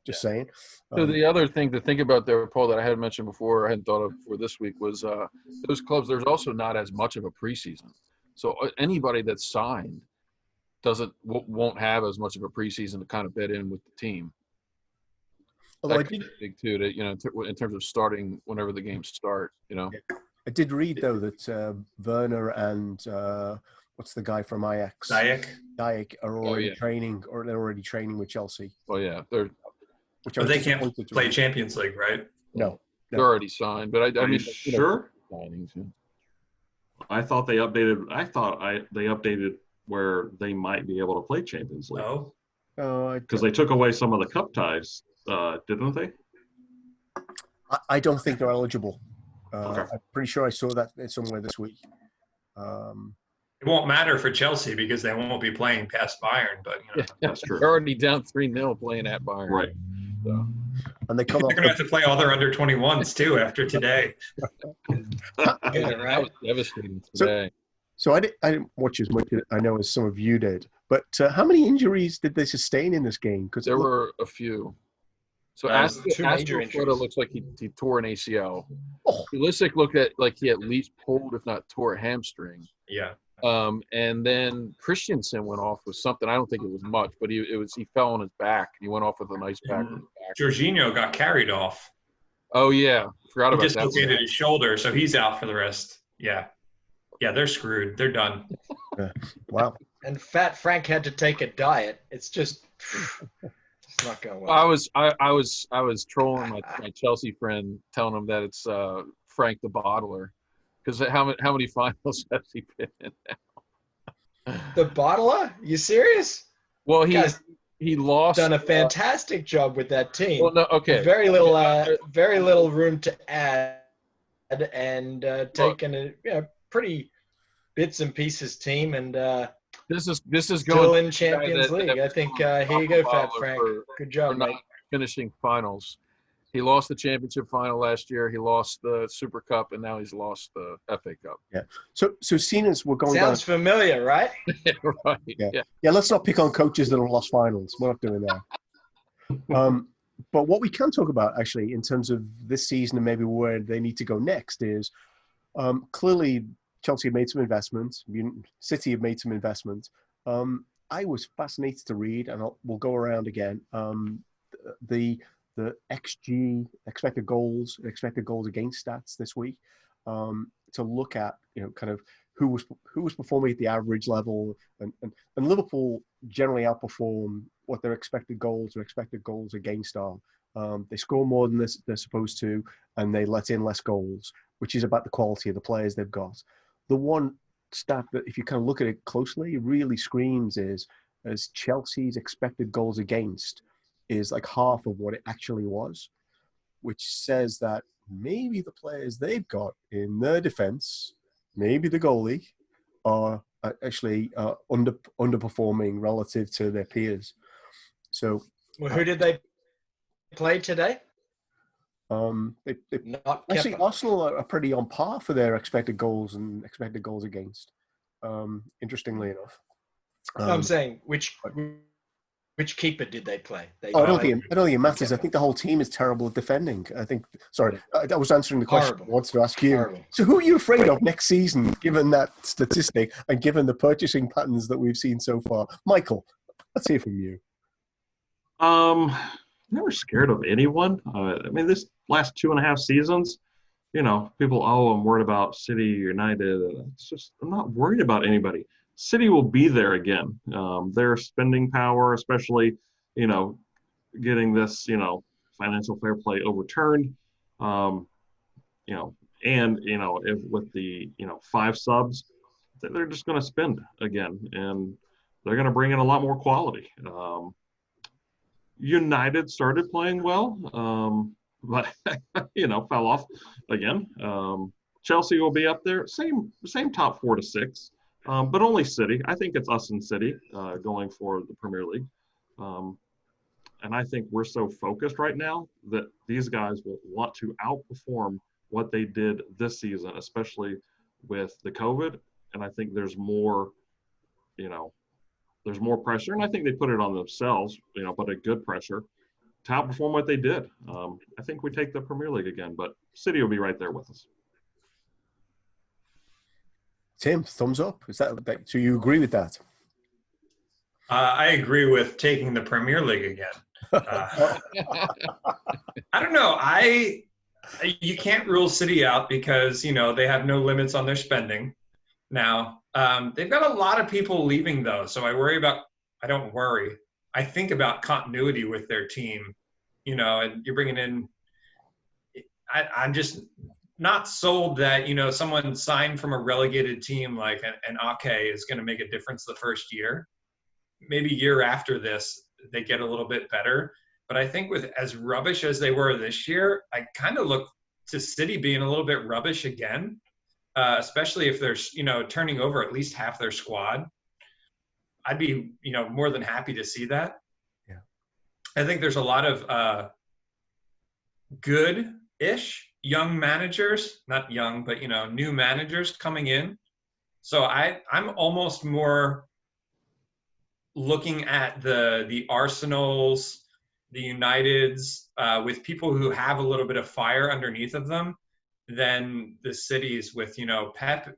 just saying. So the other thing to think about there, Paul, that I hadn't mentioned before, I hadn't thought of for this week, was those clubs, there's also not as much of a preseason. So anybody that's signed won't have as much of a preseason to kind of bed in with the team. Although that could be big too, that in terms of starting whenever the games start. I did read though that Werner and what's the guy from Ajax? Dijk are already training, or they're already training with Chelsea. Oh yeah, but they can't play Champions League, right? No, they're already signed. But I mean, sure. Signings, yeah. I thought they updated. They updated where they might be able to play Champions League. Oh, because they took away some of the cup ties, didn't they? I don't think they're eligible. Okay. I'm pretty sure I saw that somewhere this week. It won't matter for Chelsea because they won't be playing past Bayern. But that's true. They're already down 3-0 playing at Bayern. Right. So. And they're going to have to play all their under 21s too after today. That was devastating today. So I didn't watch as much, I know, as some of you did. But how many injuries did they sustain in this game? Because there were a few. So Aspilicueta looks like he tore an ACL. Pulisic looked like he at least pulled, if not tore, a hamstring. Yeah. And then Christensen went off with something. I don't think it was much, but he fell on his back. He went off with an ice pack. Jorginho got carried off. Oh yeah, forgot about that. He dislocated his shoulder, so he's out for the rest. Yeah, they're screwed. They're done. Wow. And Fat Frank had to take a diet. It's just it's not going well. I was trolling my Chelsea friend, telling him that it's Frank the Bottler, because how many finals has he been in now? The Bottler? You serious? Well, he lost. Done a fantastic job with that team. Well, no, okay. Very little room to add, and taken a pretty bits and pieces team, and this is still going in Champions League. I think here you go, Fat Frank. Good job, mate. Finishing finals. He lost the championship final last year. He lost the Super Cup, and now he's lost the FA Cup. Yeah. So Cena's, we're going Sounds familiar, right? Right. Yeah. Let's not pick on coaches that have lost finals. We're not doing that. But what we can talk about, actually, in terms of this season and maybe where they need to go next is clearly Chelsea have made some investments. City have made some investments. I was fascinated to read, and we'll go around again, the the XG, expected goals against stats this week, to look at, kind of who was performing at the average level, and Liverpool generally outperform what their expected goals against are. They score more than they're supposed to, and they let in less goals, which is about the quality of the players they've got. The one stat that, if you kind of look at it closely, really screams is Chelsea's expected goals against is like half of what it actually was, which says that maybe the players they've got in their defense, maybe the goalie, are actually underperforming relative to their peers. So, well, who did they play today? Not actually, Kepa. Arsenal are pretty on par for their expected goals against. Interestingly enough, no, I'm saying which keeper did they play? I don't think it matters. I think the whole team is terrible at defending. I think. Sorry, I was answering the question I wanted to ask you. Horrible. So, who are you afraid of next season, given that statistic and given the purchasing patterns that we've seen so far? Michael, let's hear from you. Never scared of anyone. I mean, this last 2.5 seasons, people, I'm worried about City, United. It's just, I'm not worried about anybody. City will be there again. Their spending power, especially, getting this, financial fair play overturned, and, if with the, 5 subs, they're just going to spend again, and they're going to bring in a lot more quality. United started playing well, but fell off again. Chelsea will be up there, same top 4 to 6, but only City. I think it's us and City going for the Premier League, and I think we're so focused right now that these guys will want to outperform what they did this season, especially with the COVID. And I think there's more, there's more pressure, and I think they put it on themselves, but a good pressure to outperform what they did. I think we take the Premier League again, but City will be right there with us. Tim, thumbs up. Is that so? You agree with that? I agree with taking the Premier League again. I don't know. You can't rule City out because they have no limits on their spending now. They've got a lot of people leaving, though, so I don't worry. I think about continuity with their team, and you're bringing in – I'm just not sold that, someone signed from a relegated team like an Ake is going to make a difference the first year. Maybe year after this, they get a little bit better. But I think with as rubbish as they were this year, I kind of look to City being a little bit rubbish again. Especially if they're, turning over at least half their squad. I'd be, more than happy to see that. Yeah. I think there's a lot of good-ish young managers, not young, but, new managers coming in. So I'm almost more looking at the Arsenals, the Uniteds, with people who have a little bit of fire underneath of them, than the Cities with, Pep.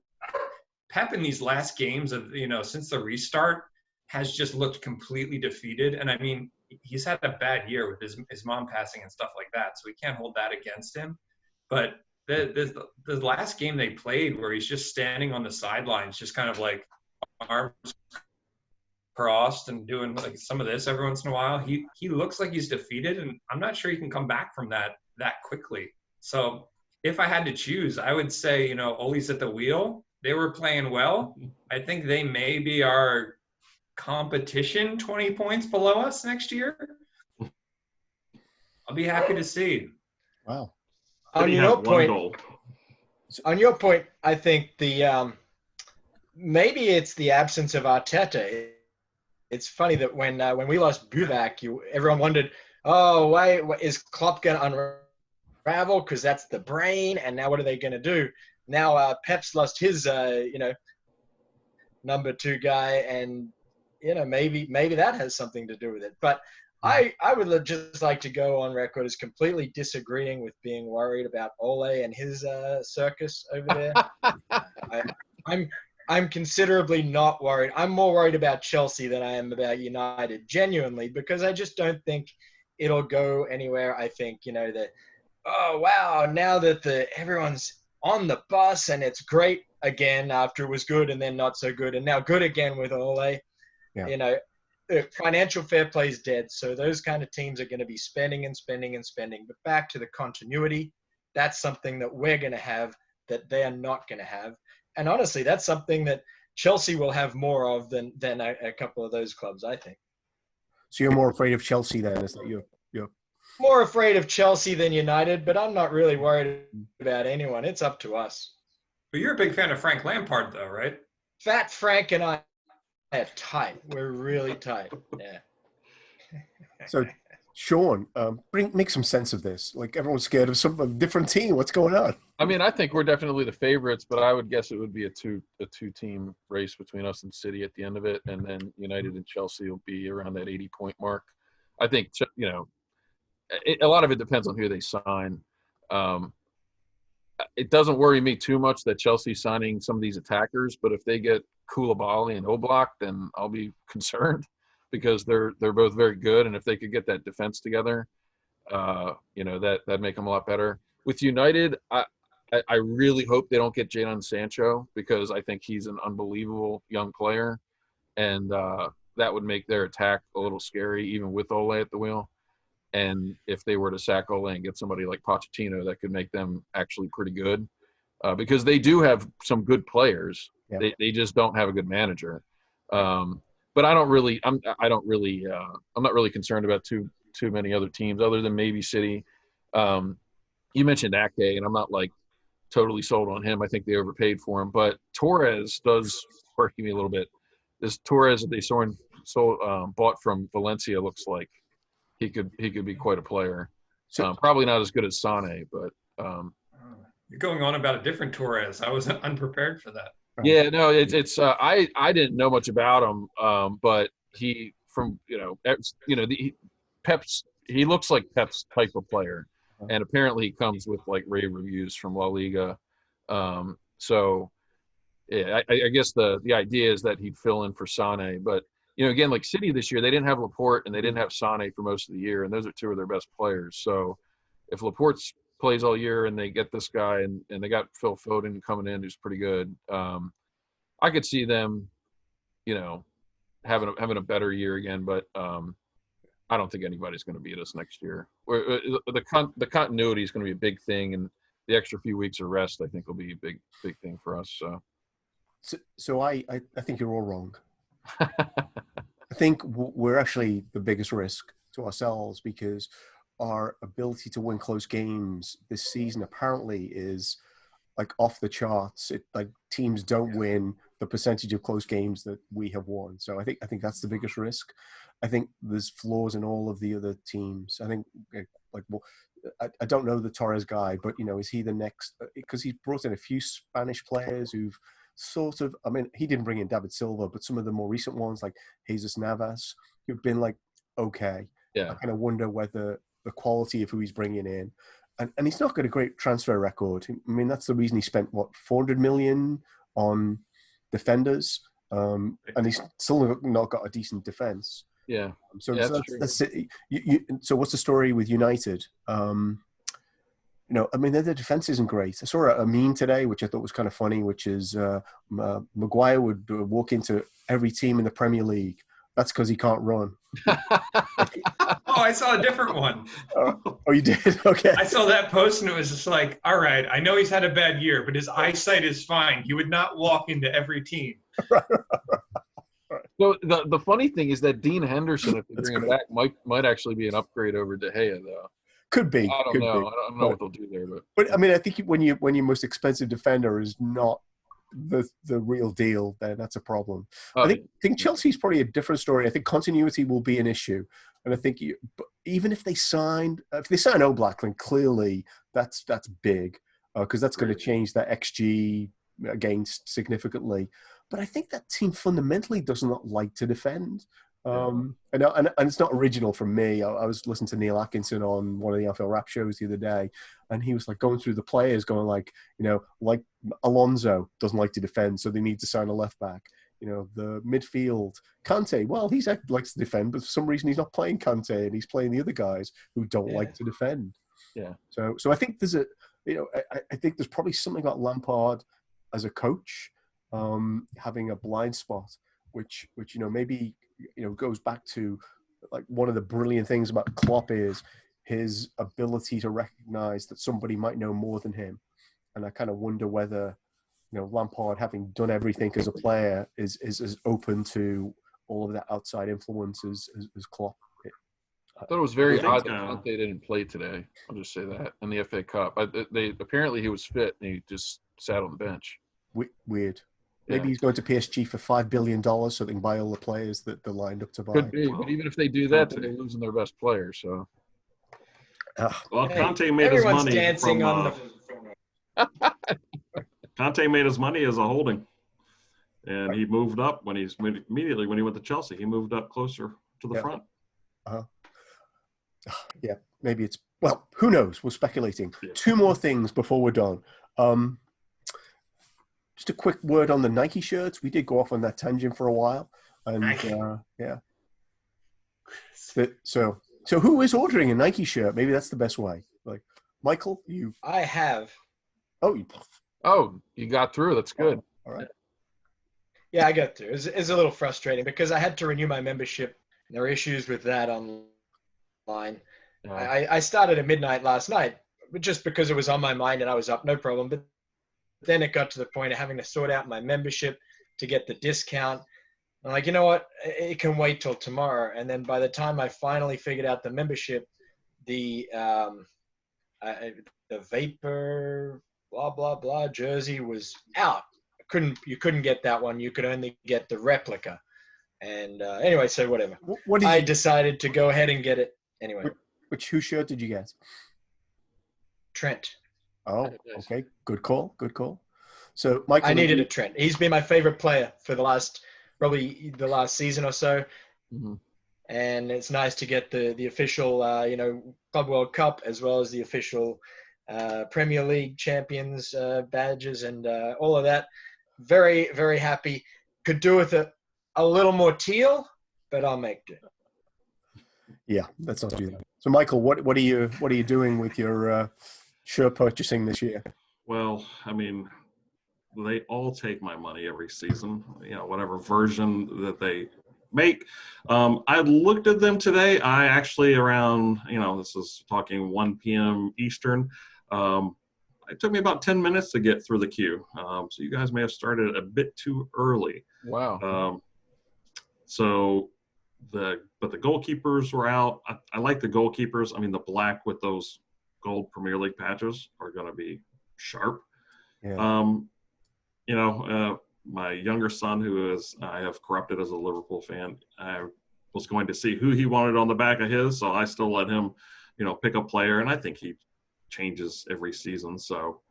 Pep in these last games of, since the restart has just looked completely defeated. And I mean, he's had a bad year with his mom passing and stuff like that. So we can't hold that against him. But the last game they played where he's just standing on the sidelines, just kind of like arms crossed and doing like some of this every once in a while, he looks like he's defeated. And I'm not sure he can come back from that quickly. So if I had to choose, I would say, Ole's at the wheel. They were playing well. I think they may be our competition 20 points below us next year. I'll be happy to see. Wow. On your point, I think maybe it's the absence of Arteta. It's funny that when we lost Buvac, everyone wondered, wait, is Klopp going to unravel because that's the brain, and now what are they going to do? Now Pep's lost his number 2 guy, and maybe that has something to do with it. But I would just like to go on record as completely disagreeing with being worried about Ole and his circus over there. I'm considerably not worried. I'm more worried about Chelsea than I am about United, genuinely, because I just don't think it'll go anywhere. I think, that, oh, wow, now that everyone's on the bus and it's great again after it was good and then not so good and now good again with Ole. Yeah. Financial fair play is dead. So those kind of teams are going to be spending and spending and spending. But back to the continuity, that's something that we're going to have that they are not going to have. And honestly, that's something that Chelsea will have more of than a couple of those clubs, I think. So you're more afraid of Chelsea then? Is that you're more afraid of Chelsea than United, but I'm not really worried about anyone. It's up to us. But you're a big fan of Frank Lampard, though, right? Fat Frank and I are tight. We're really tight. Yeah. So, Sean, make some sense of this. Like, everyone's scared of a different team. What's going on? I mean, I think we're definitely the favorites, but I would guess it would be a two-team race between us and City at the end of it, and then United and Chelsea will be around that 80-point mark. I think, a lot of it depends on who they sign. It doesn't worry me too much that Chelsea's signing some of these attackers, but if they get Koulibaly and Oblak, then I'll be concerned because they're both very good, and if they could get that defense together, that'd make them a lot better. With United, I really hope they don't get Jadon Sancho because I think he's an unbelievable young player, and that would make their attack a little scary, even with Ole at the wheel. And if they were to sack Ole and get somebody like Pochettino, that could make them actually pretty good because they do have some good players. Yeah. They just don't have a good manager. But I'm not really concerned about too many other teams other than maybe City. You mentioned Ake, and I'm not like totally sold on him. I think they overpaid for him, but Torres does worry me a little bit. This Torres that they bought from Valencia looks like he could be quite a player. So probably not as good as Sane, but you're going on about a different Torres. I was unprepared for that. Yeah, no, it's I didn't know much about him, but he Pep's he looks like Pep's type of player, and apparently he comes with like rave reviews from La Liga. So yeah, I guess the idea is that he'd fill in for Sane, but again, like City this year, they didn't have Laporte and they didn't have Sane for most of the year, and those are two of their best players. So if Laporte plays all year and they get this guy and they got Phil Foden coming in who's pretty good, I could see them, having a better year again. But I don't think anybody's going to beat us next year. The continuity is going to be a big thing, and the extra few weeks of rest I think will be a big thing for us. So I think you're all wrong. I think we're actually the biggest risk to ourselves because our ability to win close games this season apparently is like off the charts. Teams don't win the percentage of close games that we have won. So I think that's the biggest risk. I think there's flaws in all of the other teams. I think I don't know the Torres guy, but is he the next? Because he's brought in a few Spanish players who've sort of, he didn't bring in David Silva, but some of the more recent ones like Jesus Navas, who've been like, okay. Yeah. I kind of wonder whether the quality of who he's bringing in, and he's not got a great transfer record. That's the reason he spent, 400 million on defenders, and he's still not got a decent defense. Yeah. So that's it. So what's the story with United? Their defense isn't great. I saw a meme today, which I thought was kind of funny, which is Maguire would walk into every team in the Premier League. That's because he can't run. I saw a different one. Oh, you did? Okay. I saw that post, and it was just like, all right, I know he's had a bad year, but his eyesight is fine. He would not walk into every team. Right. So the funny thing is that Dean Henderson, if they bring him back, might actually be an upgrade over De Gea, though. Could be. I don't know. I don't know what they'll do there, but I think when your most expensive defender is not the real deal, then that's a problem. I think Chelsea's probably a different story. I think continuity will be an issue, and I think even if they sign Oblak, then clearly that's big because that's going to change that XG against significantly. But I think that team fundamentally does not like to defend. And it's not original from me. I was listening to Neil Atkinson on one of the NFL rap shows the other day, and he was like going through the players, going like Alonso doesn't like to defend, so they need to sign a left back. the midfield. Kante, well, likes to defend, but for some reason he's not playing Kante, and he's playing the other guys who don't like to defend. Yeah. So I think there's I think there's probably something about Lampard as a coach having a blind spot, which maybe goes back to like one of the brilliant things about Klopp is his ability to recognize that somebody might know more than him. And I kind of wonder whether, Lampard, having done everything as a player, is as open to all of that outside influence as Klopp. I thought it was very odd that Conte didn't play today. I'll just say that in the FA Cup. Apparently he was fit and he just sat on the bench. Weird. Maybe he's going to PSG for $5 billion so they can buy all the players that they're lined up to buy. Could be, but even if they do that, then they're losing their best player. So, well, Conte made his money dancing from. Conte made his money as a holding, and he moved up immediately when he went to Chelsea. He moved up closer to the front. Yeah, maybe it's who knows? We're speculating. Yeah. 2 more things before we're done. Just a quick word on the Nike shirts. We did go off on that tangent for a while, and yeah. So who is ordering a Nike shirt? Maybe that's the best way. Like Michael, you. I have. Oh, you got through. That's good. All right. Yeah, I got through. It's a little frustrating because I had to renew my membership. There were issues with that online. I started at midnight last night, but just because it was on my mind and I was up, no problem. But then it got to the point of having to sort out my membership to get the discount. I'm like, you know what? It can wait till tomorrow. And then by the time I finally figured out the membership, the Vapor blah blah blah jersey was out. You couldn't get that one. You could only get the replica. And anyway, so whatever. I decided to go ahead and get it anyway. Who shirt did you get? Trent. Oh, okay. Good call. So, Michael, I needed a Trent. He's been my favorite player for probably the last season or so. Mm-hmm. And it's nice to get the official, Club World Cup as well as the official Premier League champions badges and all of that. Very, very happy. Could do with a little more teal, but I'll make it. Yeah, let's not do that. So, Michael, what are you doing with your shirt purchasing this year? Well, I mean, they all take my money every season. Whatever version that they make. I looked at them today. I actually around, this is talking 1 p.m. Eastern. It took me about 10 minutes to get through the queue. So you guys may have started a bit too early. Wow. But the goalkeepers were out. I like the goalkeepers. I mean, the black with those gold Premier League patches are going to be sharp. Yeah. My younger son, who I have corrupted as a Liverpool fan, I was going to see who he wanted on the back of his, so I still let him, pick a player, and I think he changes every season, so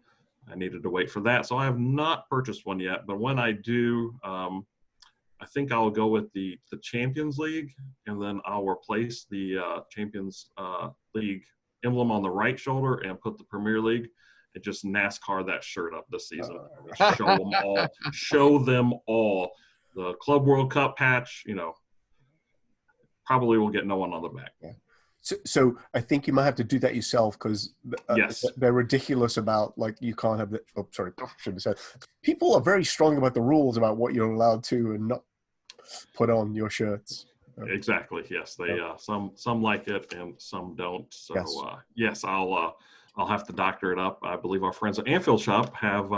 I needed to wait for that. So I have not purchased one yet, but when I do, I think I'll go with the Champions League, and then I'll replace the Champions League emblem on the right shoulder and put the Premier League and just NASCAR that shirt up this season. Show them all. Show them all. The Club World Cup patch, probably will get no one on the back. Yeah. So I think you might have to do that yourself because yes, they're ridiculous about you can't have the. Oh, sorry, I shouldn't have said. People are very strong about the rules about what you're allowed to and not put on your shirts. Exactly. Yes, they some like it and some don't. So yes, I'll have to doctor it up. I believe our friends at Anfield Shop have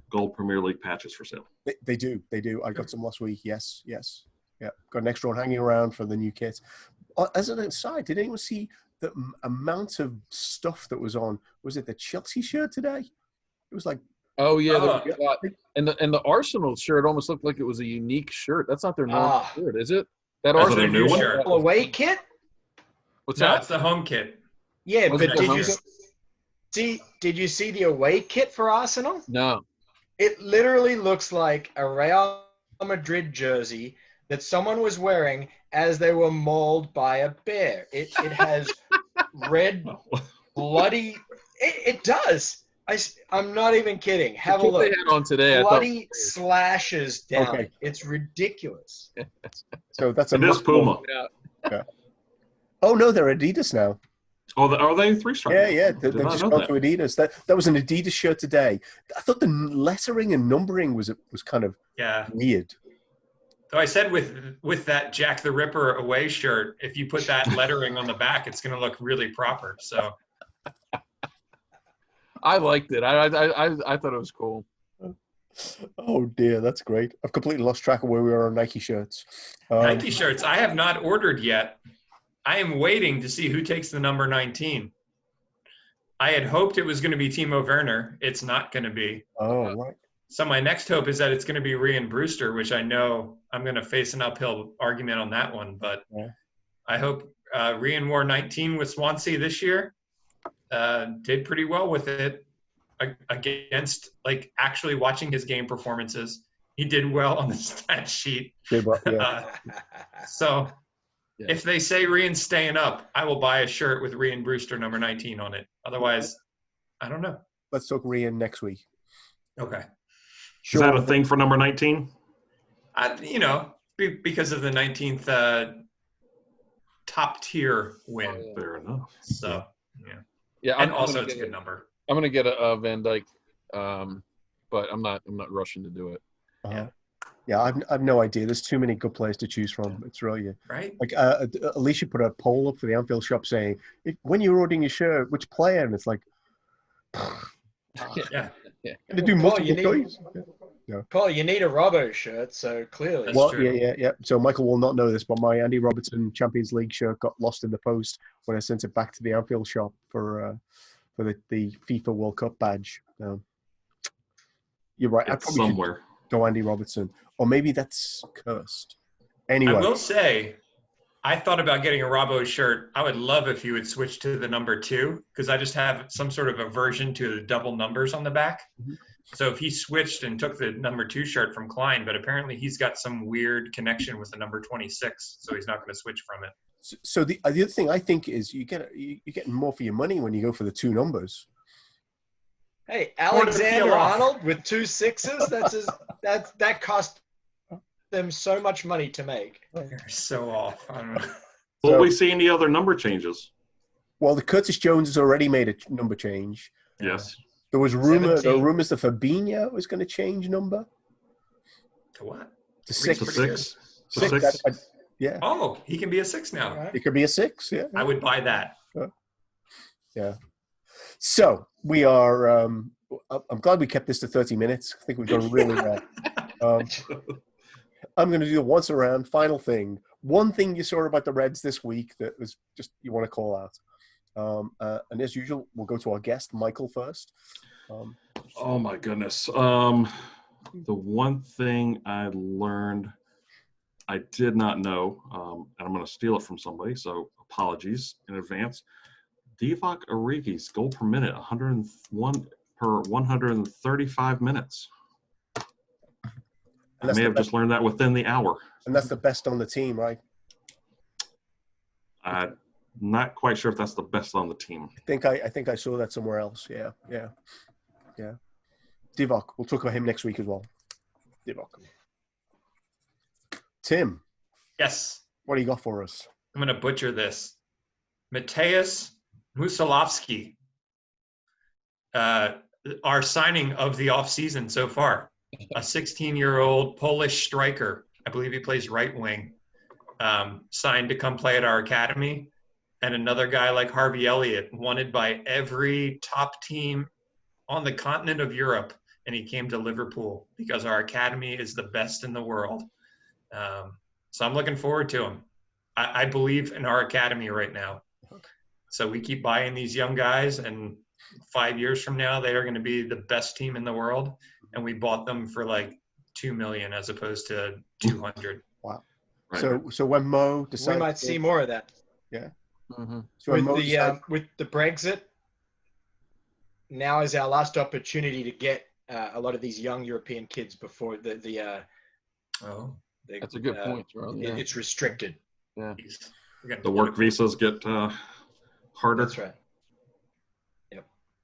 gold Premier League patches for sale. They do. I got some last week. Yes. Yeah, got an extra one hanging around for the new kit. As an aside, did anyone see the amount of stuff that was on? Was it the Chelsea shirt today? It was like. Oh yeah, and the Arsenal shirt almost looked like it was a unique shirt. That's not their normal shirt, is it? That Arsenal new shirt. Away kit? What's that? It's the home kit. Yeah, but did you see the away kit for Arsenal? No. It literally looks like a Real Madrid jersey that someone was wearing as they were mauled by a bear. It has red, bloody. It does. I'm not even kidding. Have a The kit look. they had on today, I thought. Bloody slashes down Okay. it. It's ridiculous. So that's a It is Puma. Yeah. Oh no, they're Adidas now. Oh, are they 3-stripe? Yeah. Did They've not just know gone that. to Adidas. That was an Adidas shirt today. I thought the lettering and numbering was kind of Yeah. weird. So I said with that Jack the Ripper away shirt, if you put that lettering on the back, it's going to look really proper. So I liked it. I thought it was cool. Oh dear, that's great. I've completely lost track of where we are on Nike shirts. Nike shirts, I have not ordered yet. I am waiting to see who takes the number 19. I had hoped it was going to be Timo Werner. It's not going to be. Oh, right. So my next hope is that it's going to be Ryan Brewster, which I know I'm going to face an uphill argument on that one. But Yeah. I hope Ryan wore 19 with Swansea this year. Did pretty well with it against, like, actually watching his game performances. He did well on the stat sheet. Yeah. So Yeah. if they say Ryan's staying up, I will buy a shirt with Ryan Brewster number 19 on it. Otherwise, I don't know. Let's talk Rian next week. Okay. Is that a thing for number 19? Because of the 19th top tier win. Fair enough. So, yeah. Yeah, And also, it's a good number. I'm gonna get a Van Dyke, but I'm not rushing to do it. Uh-huh. Yeah, I've no idea. There's too many good players to choose from. It's really Right? like Alicia put a poll up for the Anfield shop saying, when you're ordering your shirt, which player? And it's like, Yeah. to do multiple choice. Paul, you need a Robbo shirt, so clearly. That's Well, true. yeah. So Michael will not know this, but my Andy Robertson Champions League shirt got lost in the post when I sent it back to the Anfield shop for the FIFA World Cup badge. You're right. I It's probably should somewhere. go Andy Robertson, or maybe that's cursed. Anyway, I will say, I thought about getting a Robbo shirt. I would love if you would switch to the number 2, because I just have some sort of aversion to the double numbers on the back. Mhm. So if he switched and took the number 2 shirt from Klein, but apparently he's got some weird connection with the number 26, so he's not going to switch from it. so the other thing I think is you're getting more for your money when you go for the 2 numbers. Hey, Or to Alexander peel off. Arnold with 2 6s. That cost them so much money to make. You're so off. I don't know. Will we see any other number changes? Well, the Curtis Jones has already made a number change. Yes. There was rumors 17. that Fabinho was going to change number To what? to Three's 6. pretty good. To Six. six. Yeah, Oh, he can be a 6 now. All right. it could be a 6. Yeah. I would buy that. Yeah. So we are. I'm glad we kept this to 30 minutes. I think we've done really well. I'm going to do the once around final thing. One thing you saw about the Reds this week that was just you want to call out. And as usual, we'll go to our guest, Michael, first. Oh my goodness. The one thing I learned I did not know, and I'm going to steal it from somebody, so apologies in advance. Divock Origi's goal per minute, 101 per 135 minutes. I may have just learned that within the hour. And that's the best on the team, right? I'm not quite sure if that's the best on the team. I think I saw that somewhere else. Yeah. Divock, we'll talk about him next week as well. Divock. Tim, Yes. what do you got for us? I'm going to butcher this. Mateusz Musolowski, our signing of the offseason so far. A 16-year-old Polish striker. I believe he plays right wing. Signed to come play at our academy. And another guy like Harvey Elliott, wanted by every top team on the continent of Europe. And he came to Liverpool because our academy is the best in the world. So I'm looking forward to him. I believe in our academy right now. So we keep buying these young guys, and 5 years from now, they are going to be the best team in the world. And we bought them for like $2 million as opposed to 200. Wow. Right. So when Mo decides, We might see more of that. Yeah. Mm-hmm. So when With Mo decides, with the Brexit, now is our last opportunity to get a lot of these young European kids before Oh, That's a good point, Charlie. Yeah. It's restricted. geez. We're getting The work political. visas get harder. That's right.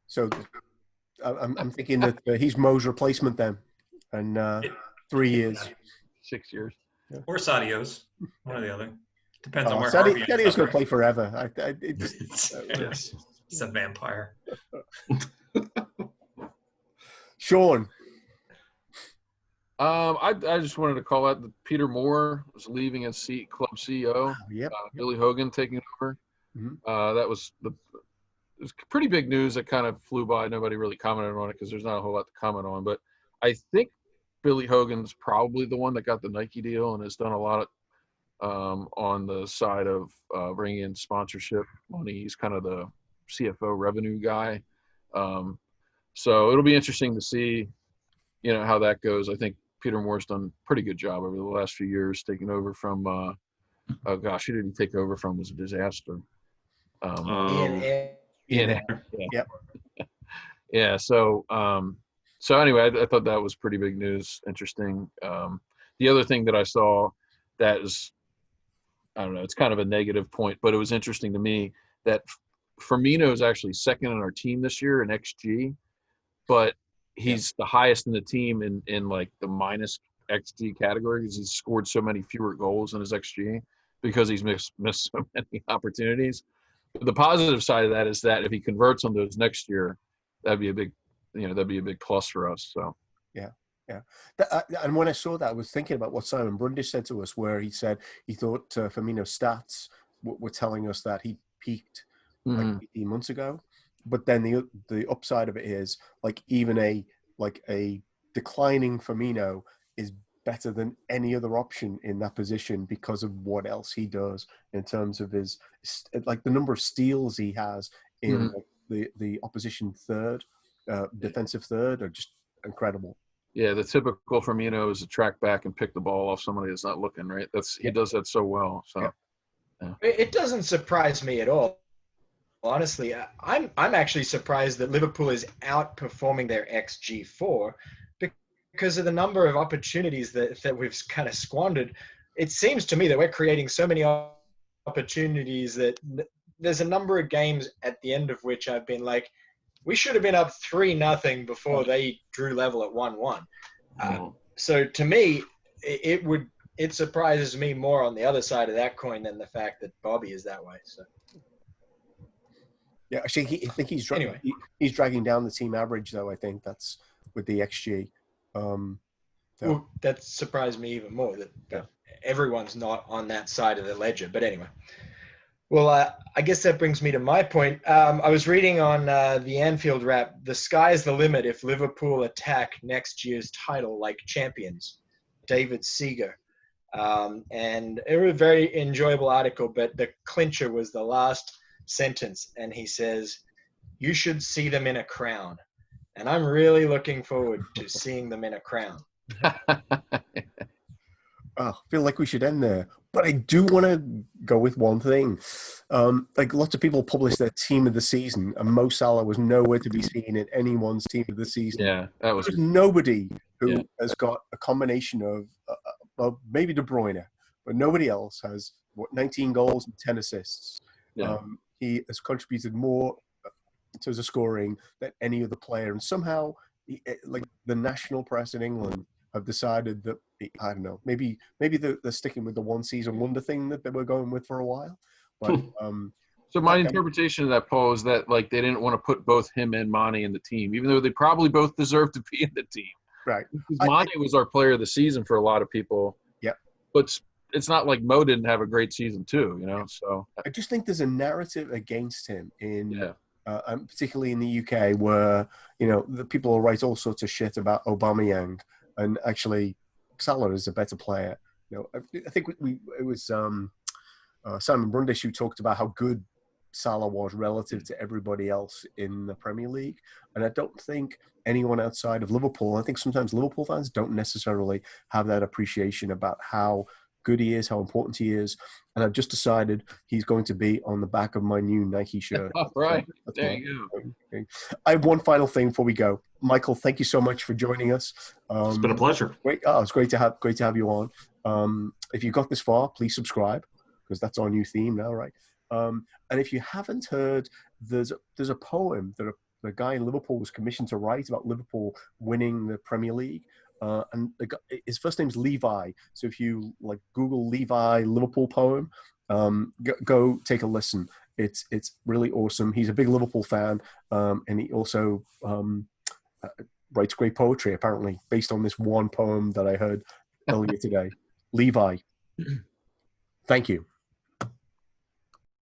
so I'm thinking that he's Mo's replacement then, and 3 years, 6 years, or Sadio's, one or the other. Depends on where Sadio's Harvey ends up, going to right? play forever. It just, Yes. It's a vampire. Sean. I just wanted to call out that Peter Moore was leaving as club CEO. Yep. Billy Hogan taking over. Mhm. That was it was pretty big news that kind of flew by. Nobody really commented on it because there's not a whole lot to comment on. But I think Billy Hogan's probably the one that got the Nike deal and has done a lot on the side of bringing in sponsorship money. He's kind of the CFO revenue guy. So it'll be interesting to see, how that goes. I think Peter Moore's done a pretty good job over the last few years taking over from who did he take over from? Was a disaster. Ian. Yep. Yeah. So anyway, I thought that was pretty big news. Interesting. The other thing that I saw that is, I don't know, it's kind of a negative point, but it was interesting to me that Firmino is actually second in our team this year in XG, but he's the highest in the team in like the minus XG category because he's scored so many fewer goals in his XG because he's missed so many opportunities. But the positive side of that is that if he converts on those next year, that'd be a big plus for us. So yeah. And when I saw that, I was thinking about what Simon Brundish said to us, where he said he thought Firmino's stats were telling us that he peaked like 18 months ago. But then the upside of it is like even a declining Firmino is better than any other option in that position because of what else he does in terms of his like the number of steals he has in the opposition third, defensive third are just incredible. Yeah, the typical Firmino is to track back and pick the ball off somebody that's not looking, right? He does that so well. So It doesn't surprise me at all. Honestly, I'm actually surprised that Liverpool is outperforming their XG4 because of the number of opportunities that we've kind of squandered. It seems to me that we're creating so many opportunities that there's a number of games at the end of which I've been like, we should have been up 3-0 before they drew level at 1-1. So to me, it surprises me more on the other side of that coin than the fact that Bobby is that way. So. Yeah, actually, I think he's dragging down the team average, though. I think that's with the XG. Well, that surprised me even more that everyone's not on that side of the ledger. But anyway, well, I guess that brings me to my point. I was reading on the Anfield Wrap, the sky's the limit if Liverpool attack next year's title like champions. David Seeger. And it was a very enjoyable article, but the clincher was the last sentence, and he says, "You should see them in a crown." And I'm really looking forward to seeing them in a crown. I feel like we should end there, but I do want to go with one thing. Like lots of people publish their team of the season, and Mo Salah was nowhere to be seen in anyone's team of the season. Yeah, that was. There's nobody who has got a combination of maybe De Bruyne, but nobody else has 19 goals and 10 assists. Yeah. He has contributed more in terms of scoring than any other player, and somehow, like the national press in England have decided that I don't know, maybe they're sticking with the one season wonder thing that they were going with for a while. But so my interpretation of that, Paul, is that like they didn't want to put both him and Mane in the team, even though they probably both deserve to be in the team. Right. Mane was our player of the season for a lot of people. Yep. But it's not like Mo didn't have a great season too, So I just think there's a narrative against him particularly in the UK, where the people will write all sorts of shit about Aubameyang, and actually Salah is a better player. I think it was Simon Brundish who talked about how good Salah was relative to everybody else in the Premier League, and I don't think anyone outside of Liverpool. I think sometimes Liverpool fans don't necessarily have that appreciation about how good he is, how important he is, and I've just decided he's going to be on the back of my new Nike shirt. All right, there you go. Okay. I have one final thing before we go. Michael, thank you so much for joining us. It's been a pleasure. Great. It's great to have you on. If you got this far, please subscribe because that's our new theme now, right? And if you haven't heard, there's a poem that the guy in Liverpool was commissioned to write about Liverpool winning the Premier League. And his first name's Levi. So if you like Google Levi Liverpool poem, go take a listen. It's really awesome. He's a big Liverpool fan, and he also writes great poetry, apparently, based on this one poem that I heard earlier today. Levi, thank you.